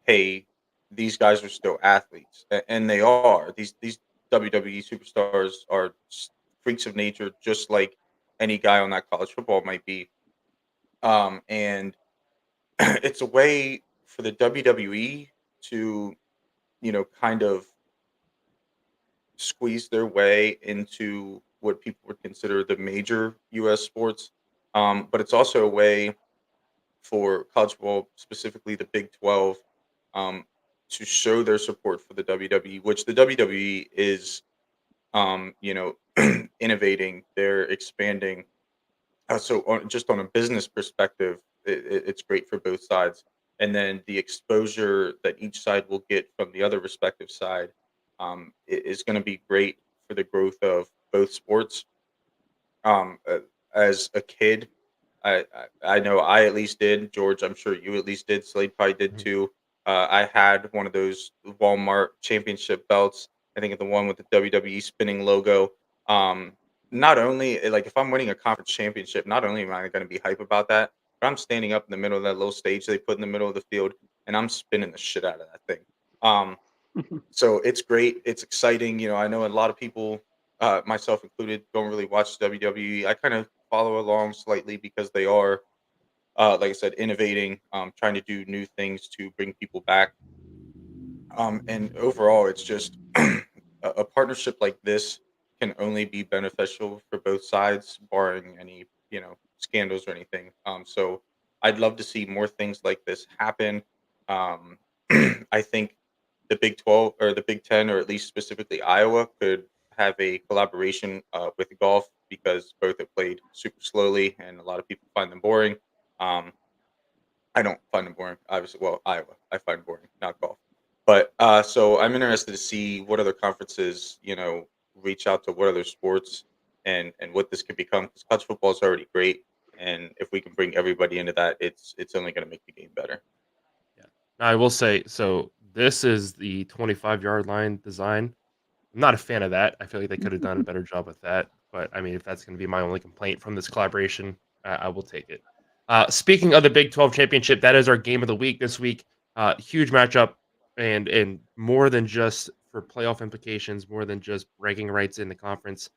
Speaker 3: hey, these guys are still athletes, and they are. These WWE superstars are freaks of nature, just like any guy on that college football might be. And it's a way for the WWE to, kind of squeeze their way into what people would consider the major U.S. sports. But it's also a way for college football, specifically the Big 12, um, to show their support for the WWE, which the WWE is, innovating. They're expanding. Just on a business perspective, it's great for both sides. And then the exposure that each side will get from the other respective side is going to be great for the growth of both sports. As a kid, I know I at least did. George, I'm sure you at least did. Slade probably did
Speaker 2: Mhm.
Speaker 3: too. I had one of those Walmart championship belts. I think the one with the WWE spinning logo. Um, Not only like if I'm winning a conference championship, not only am I going to be hype about that, but I'm standing up in the middle of that little stage they put in the middle of the field, and I'm spinning the shit out of that thing. Um, so it's great. It's exciting. I know a lot of people, myself included, don't really watch WWE. I kind of follow along slightly because they are, like I said, innovating, trying to do new things to bring people back. And overall, it's just a partnership like this can only be beneficial for both sides, barring any, scandals or anything. So I'd love to see more things like this happen. Um, I think the Big 12 or the Big 10, or at least specifically Iowa, could have a collaboration with golf because both have played super slowly and a lot of people find them boring. Um, I don't find them boring, obviously. Well, Iowa, I find boring, not golf. But so I'm interested to see what other conferences, reach out to what other sports and what this could become, because college football is already great, and if we can bring everybody into that, it's only going to make the game better.
Speaker 2: Yeah. Now, I will say, so this is the 25-yard line design. I'm not a fan of that. I feel like they could have done a better job with that. But I mean, if that's going to be my only complaint from this collaboration, I will take it. Speaking of the Big 12 championship, that is our game of the week this week. Huge matchup, and more than just for playoff implications, more than just bragging rights in the conference.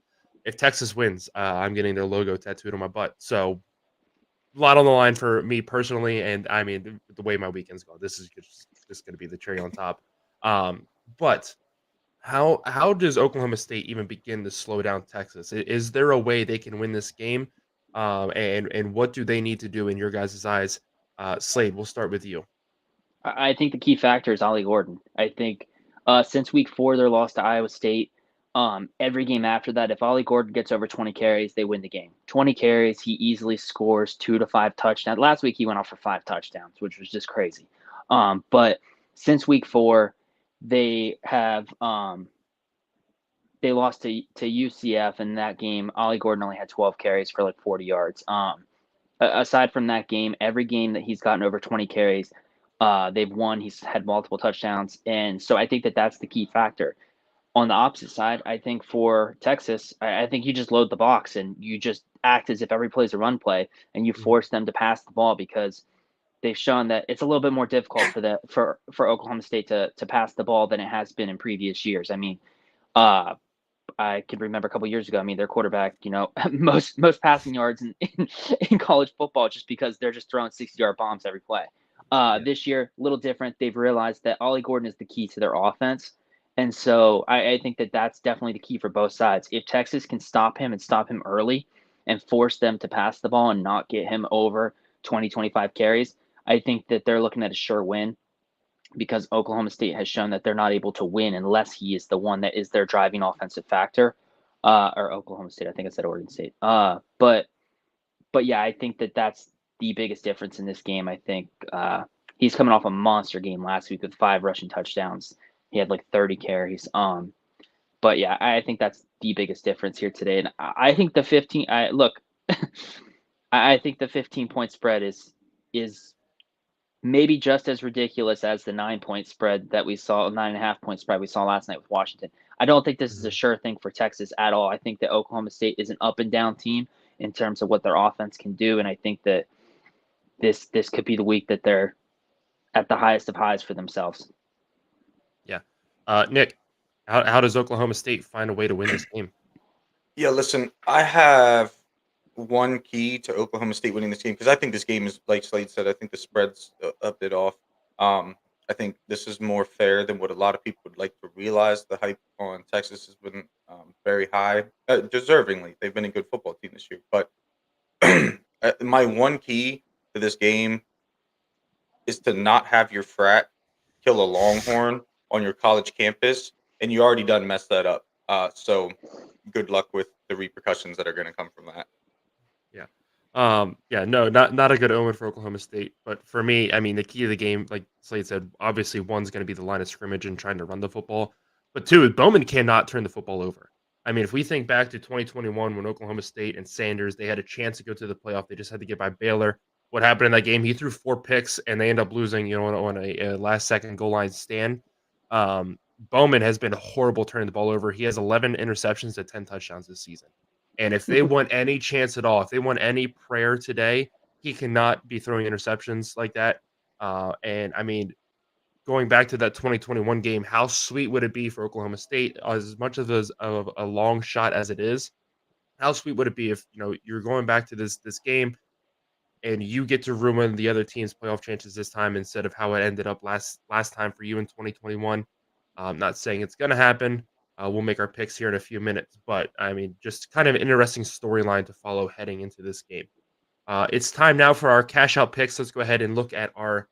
Speaker 2: If Texas wins, I'm getting their logo tattooed on my butt. So a lot on the line for me personally, and I mean the way my weekends go, this is just going to be the cherry on top. But how does Oklahoma State even begin to slow down Texas? Is there a way they can win this game? And what do they need to do in your guys' eyes? Slade, we'll start with you.
Speaker 4: I think the key factor is Ollie Gordon. I think since week 4, their loss to Iowa State, every game after that, if Ollie Gordon gets over 20 carries, they win the game. 20 carries, he easily scores 2 to 5 touchdowns. Last week, he went off for 5 touchdowns, which was just crazy. But since week 4, they have they lost to UCF in that game. Ollie Gordon only had 12 carries for like 40 yards. Aside from that game, every game that he's gotten over 20 carries, they've won. He's had multiple touchdowns, and so I think that that's the key factor. On the opposite side, I think for Texas, I think you just load the box and you just act as if every play is a run play, and you force them to pass the ball because they've shown that it's a little bit more difficult for Oklahoma State to pass the ball than it has been in previous years. I mean, uh, I can remember a couple years ago. I mean, their quarterback, most passing yards in college football, just because they're just throwing 60-yard bombs every play. This year, a little different. They've realized that Ollie Gordon is the key to their offense, and so I think that that's definitely the key for both sides. If Texas can stop him and stop him early, and force them to pass the ball and not get him over 20, 25 carries, I think that they're looking at a sure win, because Oklahoma State has shown that they're not able to win unless he is the one that is their driving offensive factor. Or Oklahoma State, I think I said Oregon State. But yeah, I think that that's the biggest difference in this game. I think he's coming off a monster game last week with 5 rushing touchdowns. He had like 30 carries. But yeah, I think that's the biggest difference here today. And I think the 15. I think the 15-point spread is maybe just as ridiculous as the 9-point spread that we saw, 9.5-point spread we saw last night with Washington. I don't think this is a sure thing for Texas at all. I think that Oklahoma State is an up and down team in terms of what their offense can do, and I think that this could be the week that they're at the highest of highs for themselves.
Speaker 2: Yeah. Nick, how does Oklahoma State find a way to win this game?
Speaker 3: Yeah, listen, I have one key to Oklahoma State winning this game, because I think this game is, like Slade said, I think the spread's a bit off. I think this is more fair than what a lot of people would like to realize. The hype on Texas has been very high, deservingly. They've been a good football team this year. But my one key to this game is to not have your frat kill a Longhorn on your college campus, and you already done messed that up. So good luck with the repercussions that are going to come from that.
Speaker 2: No, not a good omen for Oklahoma State. But for me, I mean, the key of the game, like Slade said, obviously one's going to be the line of scrimmage and trying to run the football. But two, Bowman cannot turn the football over. I mean, if we think back to 2021 when Oklahoma State and Sanders, they had a chance to go to the playoff. They just had to get by Baylor. What happened in that game? He threw 4 picks and they end up losing, on a last-second goal line stand. Bowman has been horrible turning the ball over. He has 11 interceptions to 10 touchdowns this season. And if they want any chance at all, if they want any prayer today, he cannot be throwing interceptions like that. And I mean, going back to that 2021 game, how sweet would it be for Oklahoma State, as much of a long shot as it is? How sweet would it be if you're going back to this game and you get to ruin the other team's playoff chances this time instead of how it ended up last time for you in 2021? I'm not saying it's going to happen. We'll make our picks here in a few minutes, but I mean, just kind of an interesting storyline to follow heading into this game. It's time now for our cash out picks. Let's go ahead and look at our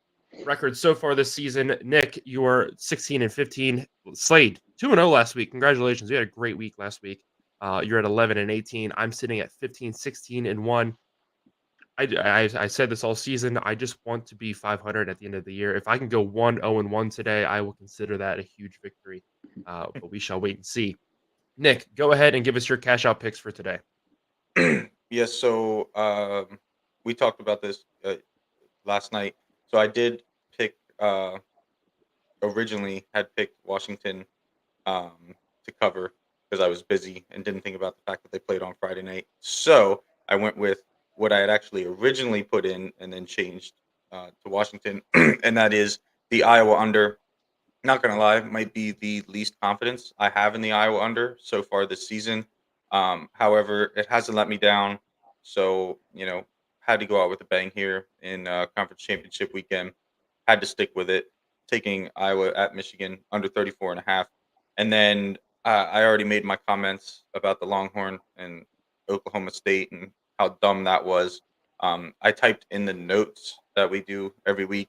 Speaker 2: record so far this season. Nick, you are 16-15. Slade, 2-0 last week. Congratulations. You had a great week last week. You're at 11-18. I'm sitting at 15-16-1. I said this all season. I just want to be 500 at the end of the year. If I can go 1-0-1 today, I will consider that a huge victory. But we shall wait and see. Nick, go ahead and give us your cash out picks for today.
Speaker 3: Yeah, so we talked about this last night. So I did pick, originally had picked Washington to cover because I was busy and didn't think about the fact that they played on Friday night. So I went with what I had actually originally put in and then changed to Washington, and that is the Iowa under. Not going to lie, might be the least confidence I have in the Iowa under so far this season. However, it hasn't let me down. So, had to go out with a bang here in conference championship weekend. Had to stick with it, taking Iowa at Michigan under 34.5. And then I already made my comments about the Longhorn and Oklahoma State and how dumb that was. I typed in the notes that we do every week,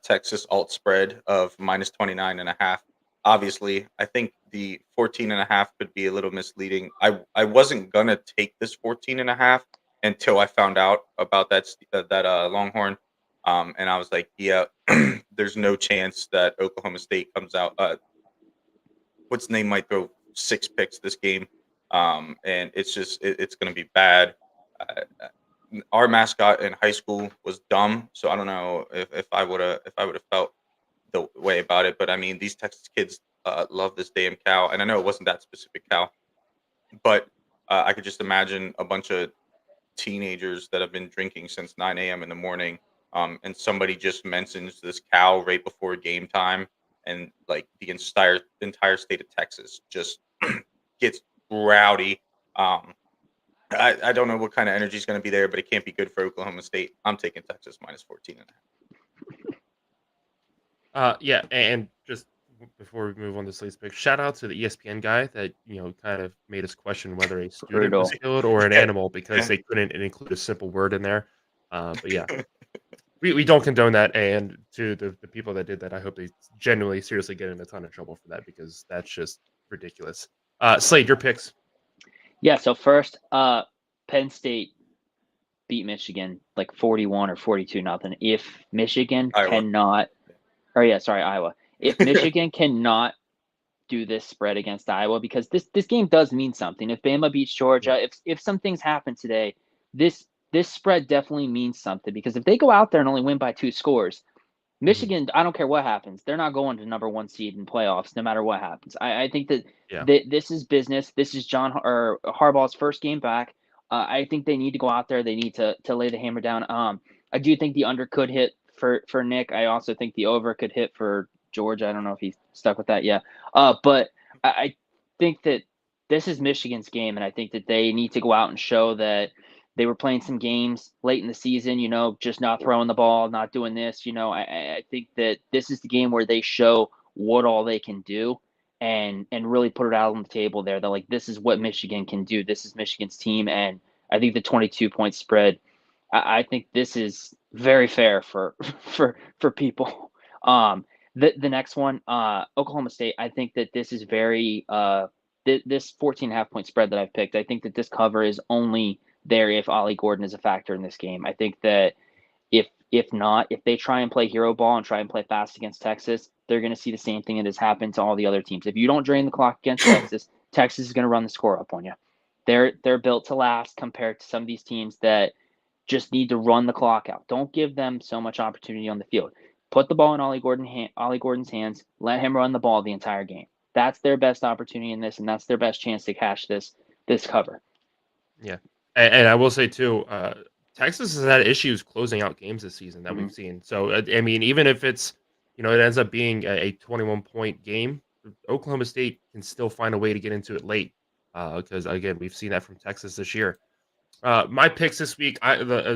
Speaker 3: Texas alt spread of minus 29.5. Obviously, I think the 14.5 could be a little misleading. I wasn't gonna take this 14.5 until I found out about that Longhorn, and I was like, yeah, there's no chance that Oklahoma State comes out. What's the name might throw 6 picks this game, and it's going to be bad. Our mascot in high school was dumb, so I don't know if I would have felt the way about it. But I mean, these Texas kids love this damn cow, and I know it wasn't that specific cow, but I could just imagine a bunch of teenagers that have been drinking since 9 a.m. in the morning, and somebody just mentions this cow right before game time, and like the entire state of Texas just gets rowdy. I don't know what kind of energy is going to be there, but it can't be good for Oklahoma State. I'm taking Texas minus 14.5.
Speaker 2: Yeah, and just before we move on to Slate's pick, shout out to the ESPN guy that kind of made us question whether a student was killed or an animal because they couldn't include a simple word in there. But yeah, we don't condone that, and to the people that did that, I hope they genuinely, seriously get in a ton of trouble for that because that's just ridiculous. Slade, your picks.
Speaker 4: Yeah, so first, Penn State beat Michigan like 41 or 42-0. If Michigan Iowa. Iowa. If Michigan cannot do this spread against Iowa, because this game does mean something. If Bama beats Georgia, if some things happen today, this spread definitely means something, because if they go out there and only win by 2 scores, Michigan, I don't care what happens, they're not going to number 1 seed in playoffs no matter what happens. I think that this is business. This is Harbaugh's first game back. I think they need to go out there. They need to lay the hammer down. I do think the under could hit for Nick. I also think the over could hit for Georgia. I don't know if he's stuck with that yet. But I think that this is Michigan's game, and I think that they need to go out and show that they were playing some games late in the season, just not throwing the ball, not doing this. I think that this is the game where they show what all they can do and really put it out on the table there. They're like, this is what Michigan can do. This is Michigan's team. And I think the 22-point spread, I think this is very fair for people. The next one, Oklahoma State, I think that this is very this 14.5-point spread that I've picked. I think that this cover is only there if Ollie Gordon is a factor in this game. I think that if not, if they try and play hero ball and try and play fast against Texas, they're going to see the same thing that has happened to all the other teams. If you don't drain the clock against Texas, Texas is going to run the score up on you. They're built to last compared to some of these teams that just need to run the clock out. Don't give them so much opportunity on the field. Put the ball in Ollie Gordon's hands. Let him run the ball the entire game. That's their best opportunity in this, and that's their best chance to cash this cover.
Speaker 2: Yeah, and I will say too, Texas has had issues closing out games this season that we've seen. So, I mean, even if it's, it ends up being a 21-point game, Oklahoma State can still find a way to get into it late. Because, again, we've seen that from Texas this year. My picks this week,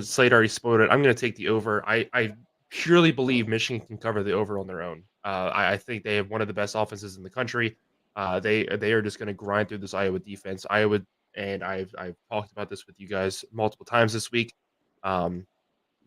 Speaker 2: Slade already spoiled it. I'm going to take the over. I purely believe Michigan can cover the over on their own. I think they have one of the best offenses in the country. They are just going to grind through this Iowa defense. And I've talked about this with you guys multiple times this week.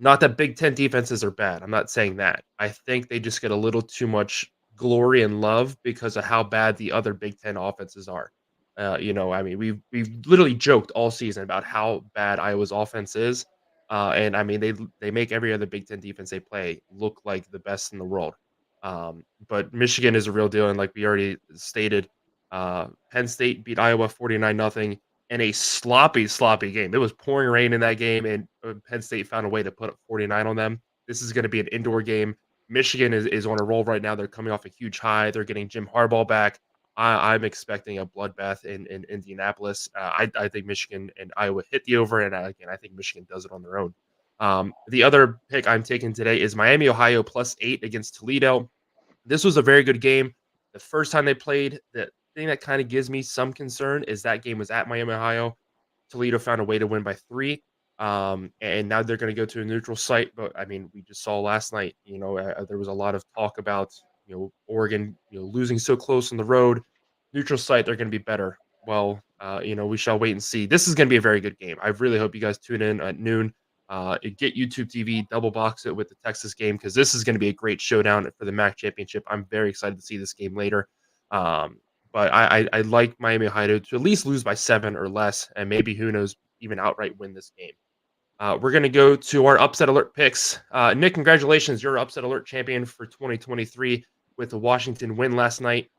Speaker 2: Not that Big Ten defenses are bad. I'm not saying that. I think they just get a little too much glory and love because of how bad the other Big Ten offenses are. I mean, we've literally joked all season about how bad Iowa's offense is. And I mean, they make every other Big Ten defense they play look like the best in the world. But Michigan is a real deal. And like we already stated, Penn State beat Iowa 49-0 in a sloppy game. It was pouring rain in that game, and Penn State found a way to put up 49 on them. This is going to be an indoor game. Michigan is on a roll right now. They're coming off a huge high. They're getting Jim Harbaugh back. I'm expecting a bloodbath in Indianapolis. I think Michigan and Iowa hit the over, and again, I think Michigan does it on their own. The other pick I'm taking today is Miami, Ohio, +8 against Toledo. This was a very good game. The first time they played, the thing that kind of gives me some concern is that game was at Miami, Ohio. Toledo found a way to win by 3. And now they're going to go to a neutral site. But, I mean, we just saw last night, there was a lot of talk about, Oregon, losing so close on the road. Neutral site, they're going to be better. Well, we shall wait and see. This is going to be a very good game. I really hope you guys tune in at noon. Get YouTube TV, double box it with the Texas game because this is going to be a great showdown for the MAC championship. I'm very excited to see this game later. But I like Miami Ohio to at least lose by 7 or less, and maybe, who knows, even outright win this game. We're going to go to our upset alert picks. Nick, congratulations. You're upset alert champion for 2023 with the Washington win last night.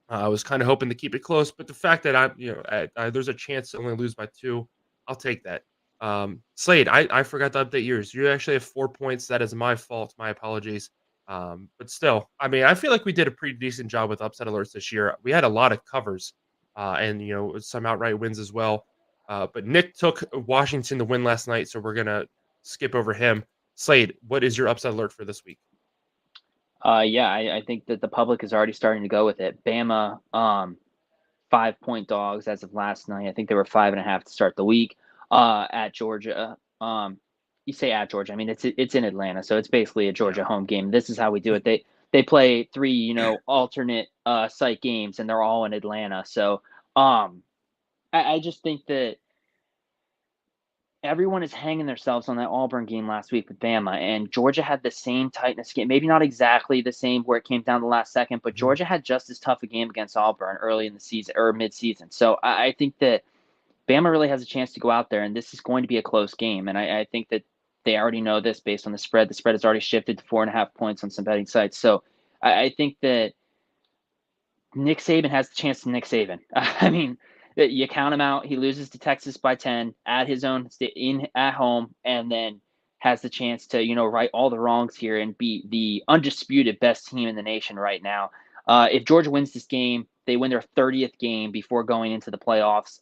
Speaker 2: I was kind of hoping to keep it close, but the fact that there's a chance to only lose by 2, I'll take that. Slade, I forgot to update yours. You actually have 4 points. That is my fault. My apologies. But still, I mean, I feel like we did a pretty decent job with upset alerts this year. We had a lot of covers, and some outright wins as well. But Nick took Washington to win last night, so we're gonna skip over him. Slade, what is your upset alert for this week?
Speaker 4: Yeah, I think that the public is already starting to go with it. Bama, 5-point dogs as of last night. I think they were 5.5 to start the week. At Georgia. You say at Georgia. I mean, it's in Atlanta, so it's basically a Georgia home game. This is how we do it. They play 3, alternate site games, and they're all in Atlanta. So, I just think that everyone is hanging themselves on that Auburn game last week with Bama, and Georgia had the same tightness game. Maybe not exactly the same where it came down the last second, but Georgia had just as tough a game against Auburn early in the season or mid-season. So I think that Bama really has a chance to go out there, and this is going to be a close game. And I think that they already know this based on the spread. The spread has already shifted to 4.5 points on some betting sites. So I think that Nick Saban has the chance to Nick Saban. I mean, you count him out. He loses to Texas by 10 at his own at home, and then has the chance to right all the wrongs here and be the undisputed best team in the nation right now. If Georgia wins this game, they win their 30th game before going into the playoffs.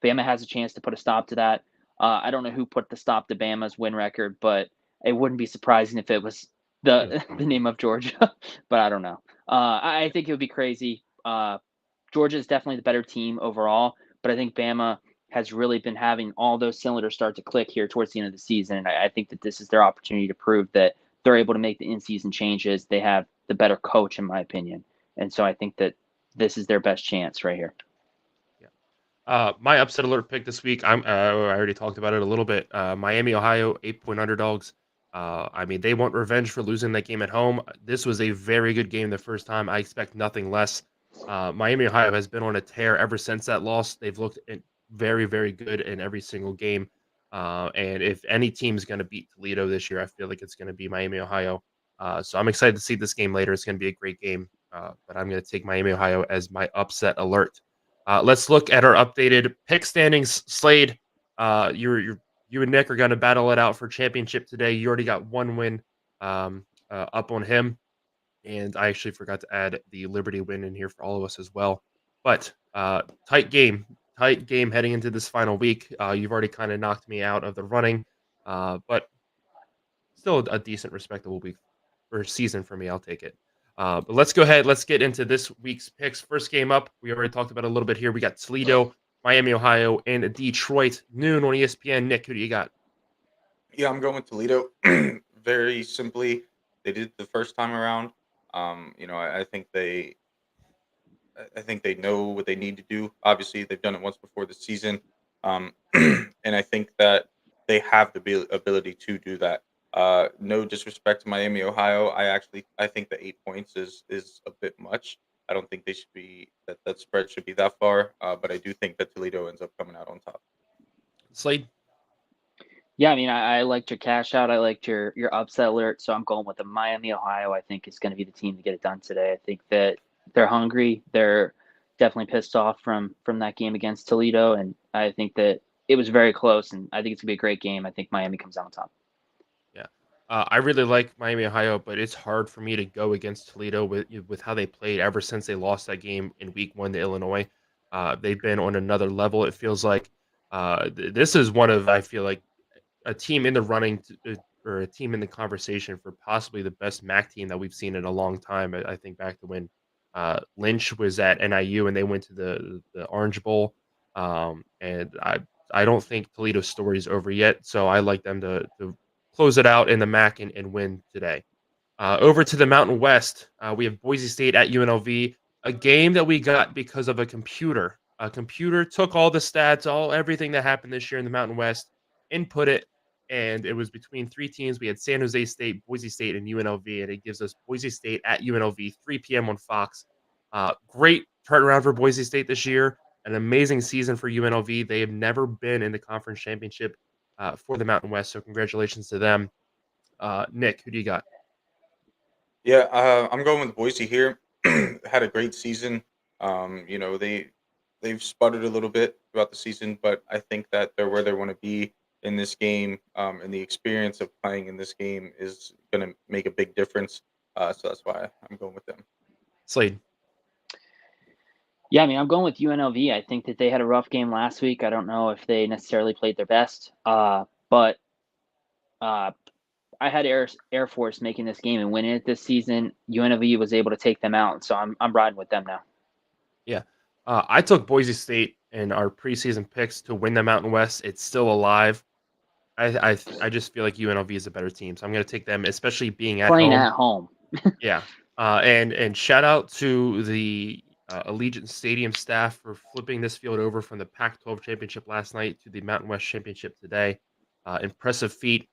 Speaker 4: Bama has a chance to put a stop to that. I don't know who put the stop to Bama's win record, but it wouldn't be surprising if it was the name of Georgia. But I don't know. I think it would be crazy. Georgia is definitely the better team overall, but I think Bama has really been having all those cylinders start to click here towards the end of the season. And I think that this is their opportunity to prove that they're able to make the in-season changes. They have the better coach, in my opinion. And so I think that this is their best chance right here.
Speaker 2: My upset alert pick this week, I already talked about it a little bit. Miami, Ohio, 8-point underdogs. I mean, they want revenge for losing that game at home. This was a very good game the first time. I expect nothing less. Miami, Ohio has been on a tear ever since that loss. They've looked very, very good in every single game. And if any team's going to beat Toledo this year, I feel like it's going to be Miami, Ohio. So I'm excited to see this game later. It's going to be a great game. But I'm going to take Miami, Ohio as my upset alert. Let's look at our updated pick standings. Slade, you and Nick are going to battle it out for championship today. You already got 1 win up on him. And I actually forgot to add the Liberty win in here for all of us as well. But tight game heading into this final week. You've already kind of knocked me out of the running, but still a decent, respectable week or season for me. I'll take it. But let's go ahead. Let's get into this week's picks. First game up, we already talked about it a little bit here. We got Toledo, Miami, Ohio, and Detroit. Noon on ESPN. Nick, who do you got?
Speaker 3: Yeah, I'm going with Toledo. Very simply, they did it the first time around. I think they know what they need to do. Obviously, they've done it once before this season, and I think that they have the ability to do that. No disrespect to Miami, Ohio. I think the 8 points is a bit much. I don't think they should be that spread should be that far. But I do think that Toledo ends up coming out on top.
Speaker 2: Slade.
Speaker 4: Yeah, I mean, I liked your cash out. I liked your upset alert. So I'm going with the Miami, Ohio. I think is going to be the team to get it done today. I think that they're hungry. They're definitely pissed off from that game against Toledo, and I think that it was very close. And I think it's gonna be a great game. I think Miami comes out on top.
Speaker 2: Yeah, I really like Miami, Ohio, but it's hard for me to go against Toledo with how they played ever since they lost that game in Week 1 to Illinois. They've been on another level. It feels like this is one of, I feel like, a team in the running or a team in the conversation for possibly the best MAC team that we've seen in a long time. I think back to when Lynch was at NIU and they went to the Orange Bowl. And I don't think Toledo's story is over yet. So I like them to close it out in the MAC and win today. Over to the Mountain West, we have Boise State at UNLV, a game that we got because of a computer. A computer took all the stats, everything that happened this year in the Mountain West, input it, and it was between 3 teams. We had San Jose State, Boise State, and UNLV, and it gives us Boise State at UNLV, 3 p.m. on Fox. Great turnaround for Boise State this year. An amazing season for UNLV. They have never been in the conference championship for the Mountain West, so congratulations to them. Nick, who do you got?
Speaker 3: Yeah, I'm going with Boise here. Had a great season. You know, they've sputtered a little bit throughout the season, but I think that they're where they want to be in this game, and the experience of playing in this game is going to make a big difference. So that's why I'm going with them.
Speaker 2: Slade.
Speaker 4: Yeah, I mean, I'm going with UNLV. I think that they had a rough game last week. I don't know if they necessarily played their best, but I had Air Force making this game and winning it this season. UNLV was able to take them out, so I'm riding with them now.
Speaker 2: Yeah. I took Boise State in our preseason picks to win the Mountain West. It's still alive. I just feel like UNLV is a better team, so I'm going to take them, especially being at
Speaker 4: Playing
Speaker 2: home.
Speaker 4: at home.
Speaker 2: Yeah. And shout out to the Allegiant Stadium staff for flipping this field over from the Pac-12 championship last night to the Mountain West championship today. Impressive feat.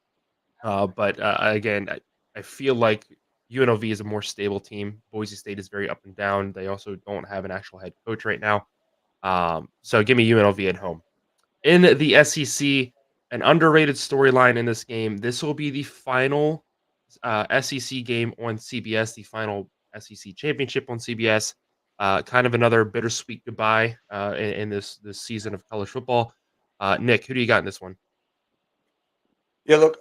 Speaker 2: But again, I feel like UNLV is a more stable team. Boise State is very up and down. They also don't have an actual head coach right now. So give me UNLV at home. In the SEC, an underrated storyline in this game. This will be the final SEC game on CBS, the final SEC championship on CBS. Kind of another bittersweet goodbye in this season of college football. Nick, who do you got in this one?
Speaker 3: Yeah, look,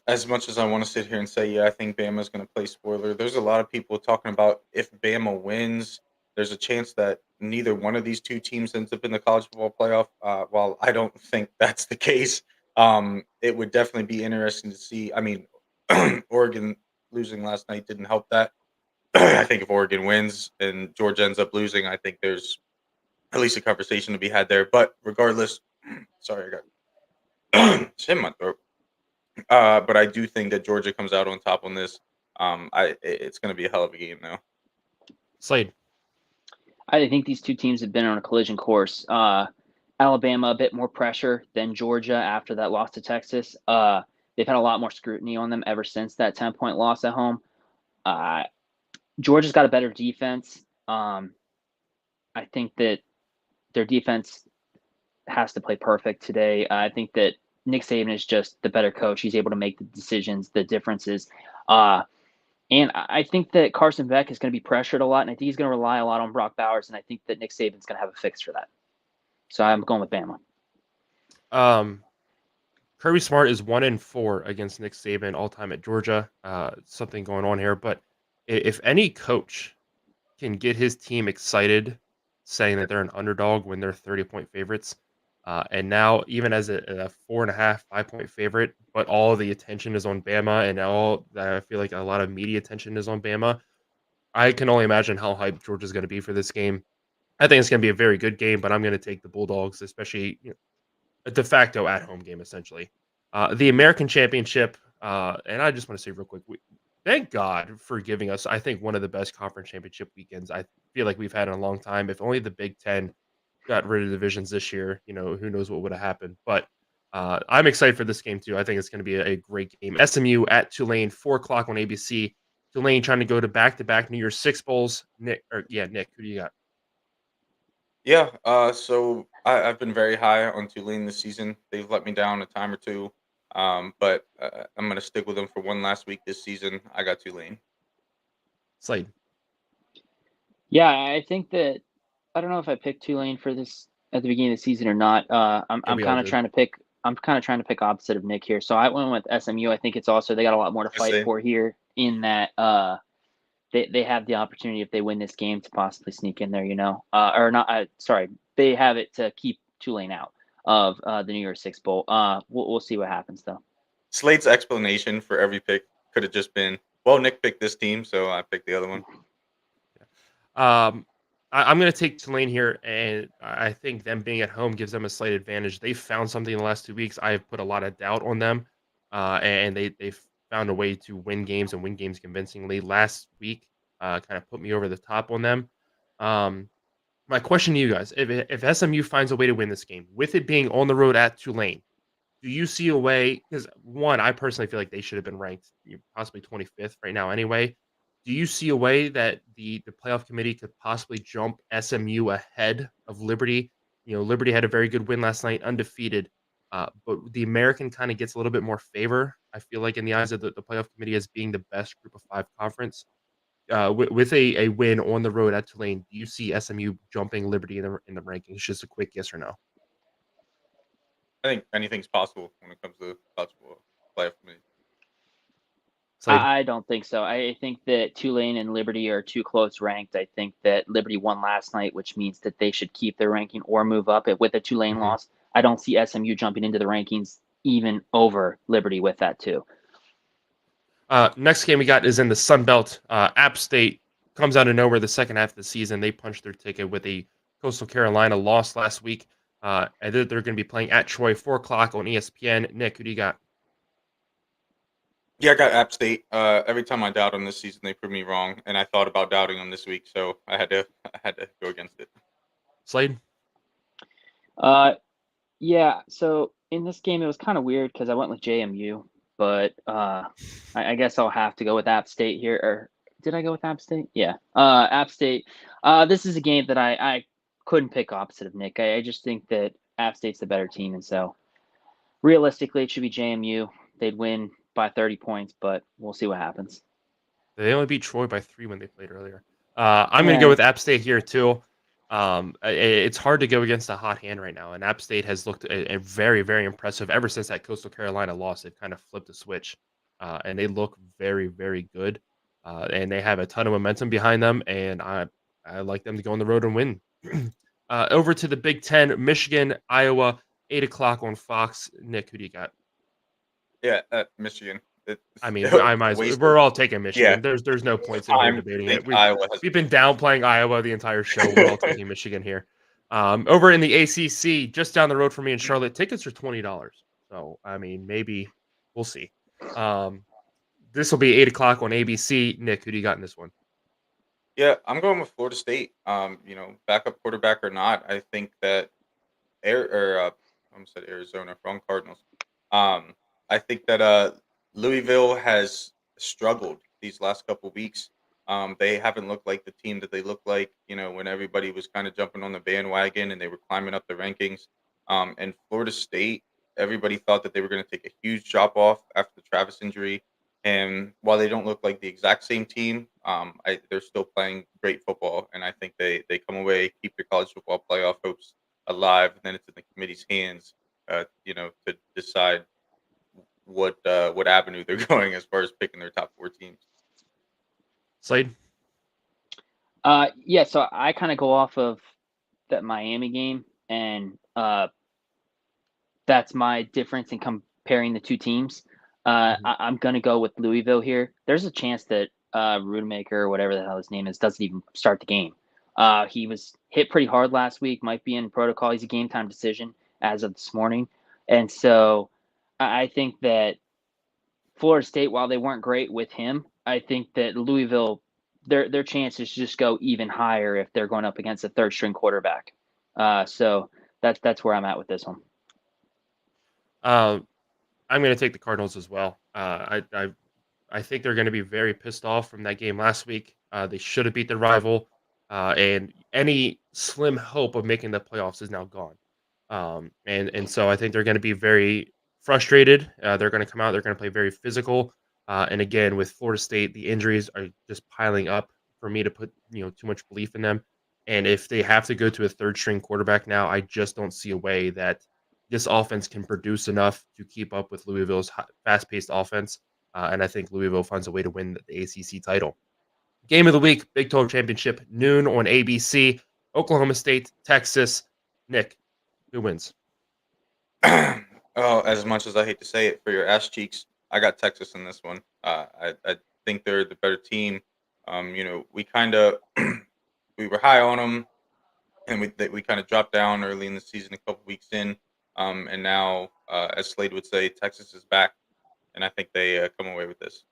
Speaker 3: as much as I want to sit here and say, yeah, I think Bama's going to play spoiler, there's a lot of people talking about if Bama wins, there's a chance that neither one of these two teams ends up in the college football playoff. While I don't think that's the case, it would definitely be interesting to see. I mean, Oregon losing last night didn't help that. I think if Oregon wins and Georgia ends up losing, I think there's at least a conversation to be had there. But regardless, sorry, I got shit in my throat. But I do think that Georgia comes out on top on this. It's going to be a hell of a game now.
Speaker 2: Slade.
Speaker 4: I think these two teams have been on a collision course. Alabama a bit more pressure than Georgia after that loss to Texas. They've had a lot more scrutiny on them ever since that 10-point loss at home. Georgia's got a better defense. I think that their defense has to play perfect today. I think that Nick Saban is just the better coach. He's able to make the decisions, the differences. And I think that Carson Beck is going to be pressured a lot, and I think he's going to rely a lot on Brock Bowers, and I think that Nick Saban's going to have a fix for that. So I'm going with Bama.
Speaker 2: Kirby Smart is 1-4 against Nick Saban all time at Georgia. Something going on here, but if any coach can get his team excited, saying that they're an underdog when they're 30-point favorites, and now even as a 4.5, 5-point favorite, but all the attention is on Bama, and all that I feel like a lot of media attention is on Bama. I can only imagine how hyped Georgia's going to be for this game. I think it's going to be a very good game, but I'm going to take the Bulldogs, especially a de facto at-home game, essentially. The American Championship, and I just want to say real quick, thank God for giving us, I think, one of the best conference championship weekends I feel like we've had in a long time. If only the Big Ten got rid of divisions this year, who knows what would have happened. But I'm excited for this game, too. I think it's going to be a great game. SMU at Tulane, 4 o'clock on ABC. Tulane trying to go to back-to-back New Year's Six Bowls. Nick, who do you got?
Speaker 3: Yeah, so I've been very high on Tulane this season. They've let me down a time or two, but I'm going to stick with them for one last week this season. I got Tulane.
Speaker 2: Slade.
Speaker 4: Yeah, I think that I don't know if I picked Tulane for this at the beginning of the season or not. I'm kind of trying to pick. I'm kind of trying to pick opposite of Nick here. So I went with SMU. I think it's also they got a lot more to fight for here in that they have the opportunity if they win this game to possibly sneak in there. Or not. Sorry, they have it to keep Tulane out of the New Year's Six Bowl. We'll see what happens though.
Speaker 3: Slade's explanation for every pick could have just been, well, Nick picked this team, so I picked the other one.
Speaker 2: I'm going to take Tulane here, and I think them being at home gives them a slight advantage. They've found something in the last 2 weeks. I have put a lot of doubt on them, and they've found a way to win games and win games convincingly. Last week kind of put me over the top on them. My question to you guys, if SMU finds a way to win this game, with it being on the road at Tulane, do you see a way? Because one, I personally feel like they should have been ranked possibly 25th right now anyway. Do you see a way that the playoff committee could possibly jump SMU ahead of Liberty? Liberty had a very good win last night, undefeated, but the American kind of gets a little bit more favor, I feel like, in the eyes of the playoff committee as being the best group of 5 conference. with a win on the road at Tulane, do you see SMU jumping Liberty in the rankings? Just a quick yes or no.
Speaker 3: I think anything's possible when it comes to college football playoff for me.
Speaker 2: Slade?
Speaker 4: I don't think so. I think that Tulane and Liberty are too close ranked. I think that Liberty won last night, which means that they should keep their ranking or move up it with a Tulane
Speaker 2: Mhm.
Speaker 4: loss. I don't see SMU jumping into the rankings even over Liberty with that too.
Speaker 2: Next game we got is in the Sun Belt. App State comes out of nowhere the second half of the season. They punched their ticket with a Coastal Carolina loss last week. And they're going to be playing at Troy, 4 o'clock on ESPN. Nick, who do you got?
Speaker 3: Yeah, I got App State. Every time I doubt them this season, they prove me wrong, and I thought about doubting them this week, so I had to go against it.
Speaker 2: Slade?
Speaker 4: Yeah. So in this game, it was kind of weird because I went with JMU, but I guess I'll have to go with App State here. Or did I go with App State? Yeah. App State. This is a game that I couldn't pick opposite of Nick. I just think that App State's the better team, and so realistically, it should be JMU. They'd win by 30 points, but we'll see what happens.
Speaker 2: They only beat Troy by 3 when they played earlier. I'm going to go with App State here too. It's hard to go against a hot hand right now, and App State has looked very, very impressive ever since that Coastal Carolina loss. They've kind of flipped a switch, and they look very, very good. And they have a ton of momentum behind them, and I like them to go on the road and win. Over to the Big Ten, Michigan, Iowa, 8 o'clock on Fox. Nick, who do you got?
Speaker 3: Yeah, Michigan.
Speaker 2: I mean, I might as well. We're all taking Michigan.
Speaker 3: Yeah.
Speaker 2: There's no points in here debating it. We've been downplaying Iowa the entire show. We're all taking Michigan here. Over in the ACC, just down the road from me in Charlotte, tickets are $20. So, I mean, maybe we'll see. This will be 8 o'clock on ABC. Nick, who do you got in this one?
Speaker 3: Yeah, I'm going with Florida State. Backup quarterback or not, I think that I almost said Arizona, wrong Cardinals. I think that Louisville has struggled these last couple weeks. They haven't looked like the team that they looked like, when everybody was kind of jumping on the bandwagon and they were climbing up the rankings. And Florida State, everybody thought that they were going to take a huge drop off after the Travis injury. And while they don't look like the exact same team, they're still playing great football. And I think they come away, keep their college football playoff hopes alive, and then it's in the committee's hands, to decide what avenue they're going as far as picking their top 4 teams.
Speaker 2: Slade?
Speaker 4: Yeah, so I kind of go off of that Miami game, and that's my difference in comparing the two teams. I'm going to go with Louisville here. There's a chance that Rudemaker, or whatever the hell his name is, doesn't even start the game. He was hit pretty hard last week, might be in protocol. He's a game time decision as of this morning. And so I think that Florida State, while they weren't great with him, I think that Louisville, their chances just go even higher if they're going up against a third string quarterback. So that's where I'm at with this one.
Speaker 2: I'm going to take the Cardinals as well. I think they're going to be very pissed off from that game last week. They should have beat their rival, and any slim hope of making the playoffs is now gone. And so I think they're going to be very frustrated. They're going to come out. They're going to play very physical. And again, with Florida State, the injuries are just piling up for me to put too much belief in them. And if they have to go to a third string quarterback now, I just don't see a way that this offense can produce enough to keep up with Louisville's fast-paced offense. And I think Louisville finds a way to win the ACC title. Game of the week, Big 12 Championship, noon on ABC. Oklahoma State, Texas. Nick, who wins?
Speaker 3: Oh, as much as I hate to say it for your ass cheeks, I got Texas in this one. I think they're the better team. We kind of we were high on them, and we kind of dropped down early in the season, a couple weeks in. And now, as Slade would say, Texas is back, and I think they come away with this.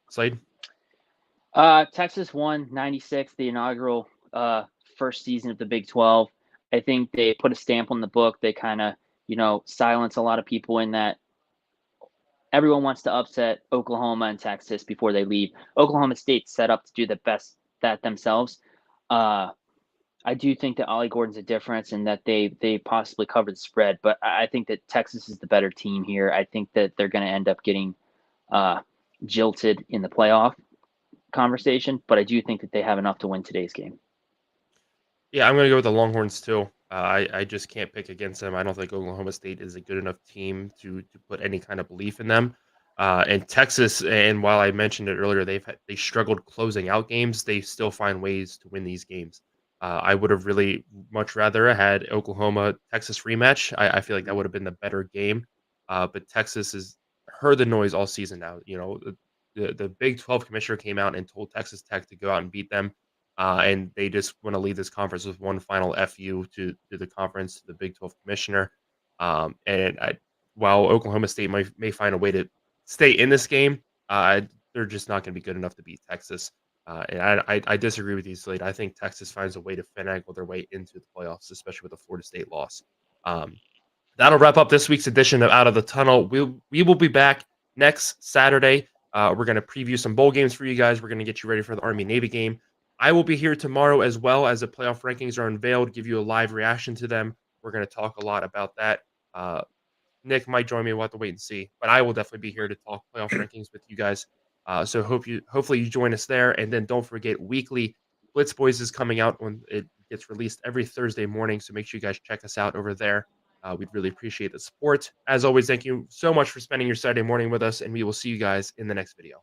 Speaker 2: Slade?
Speaker 4: Texas won 96, the inaugural first season of the Big 12. I think they put a stamp on the book. They kind of, silence a lot of people in that everyone wants to upset Oklahoma and Texas before they leave. Oklahoma State's set up to do the best that themselves. I do think that Ollie Gordon's a difference and that they possibly covered the spread, but I think that Texas is the better team here. I think that they're going to end up getting jilted in the playoff. conversation, but I do think that they have enough to win today's game.
Speaker 2: Yeah, I'm going to go with the Longhorns too. I just can't pick against them. I don't think Oklahoma State is a good enough team to put any kind of belief in them. And Texas, and while I mentioned it earlier, they struggled closing out games. They still find ways to win these games. I would have really much rather had Oklahoma Texas rematch. I feel like that would have been the better game. But Texas has heard the noise all season now. You know, the Big 12 commissioner came out and told Texas Tech to go out and beat them. And they just want to leave this conference with one final FU to the conference, to the Big 12 commissioner. While Oklahoma State may find a way to stay in this game, they're just not going to be good enough to beat Texas. And I disagree with you, Slade. I think Texas finds a way to finagle their way into the playoffs, especially with the Florida State loss. That'll wrap up this week's edition of Out of the Tunnel. We will be back next Saturday. We're going to preview some bowl games for you guys. We're going to get you ready for the Army-Navy game. I will be here tomorrow as well as the playoff rankings are unveiled, give you a live reaction to them. We're going to talk a lot about that. Nick might join me. We'll have to wait and see. But I will definitely be here to talk playoff rankings with you guys. So hopefully you join us there. And then don't forget, weekly Blitz Boys is coming out when it gets released every Thursday morning. So make sure you guys check us out over there. We'd really appreciate the support. As always, thank you so much for spending your Saturday morning with us. And we will see you guys in the next video.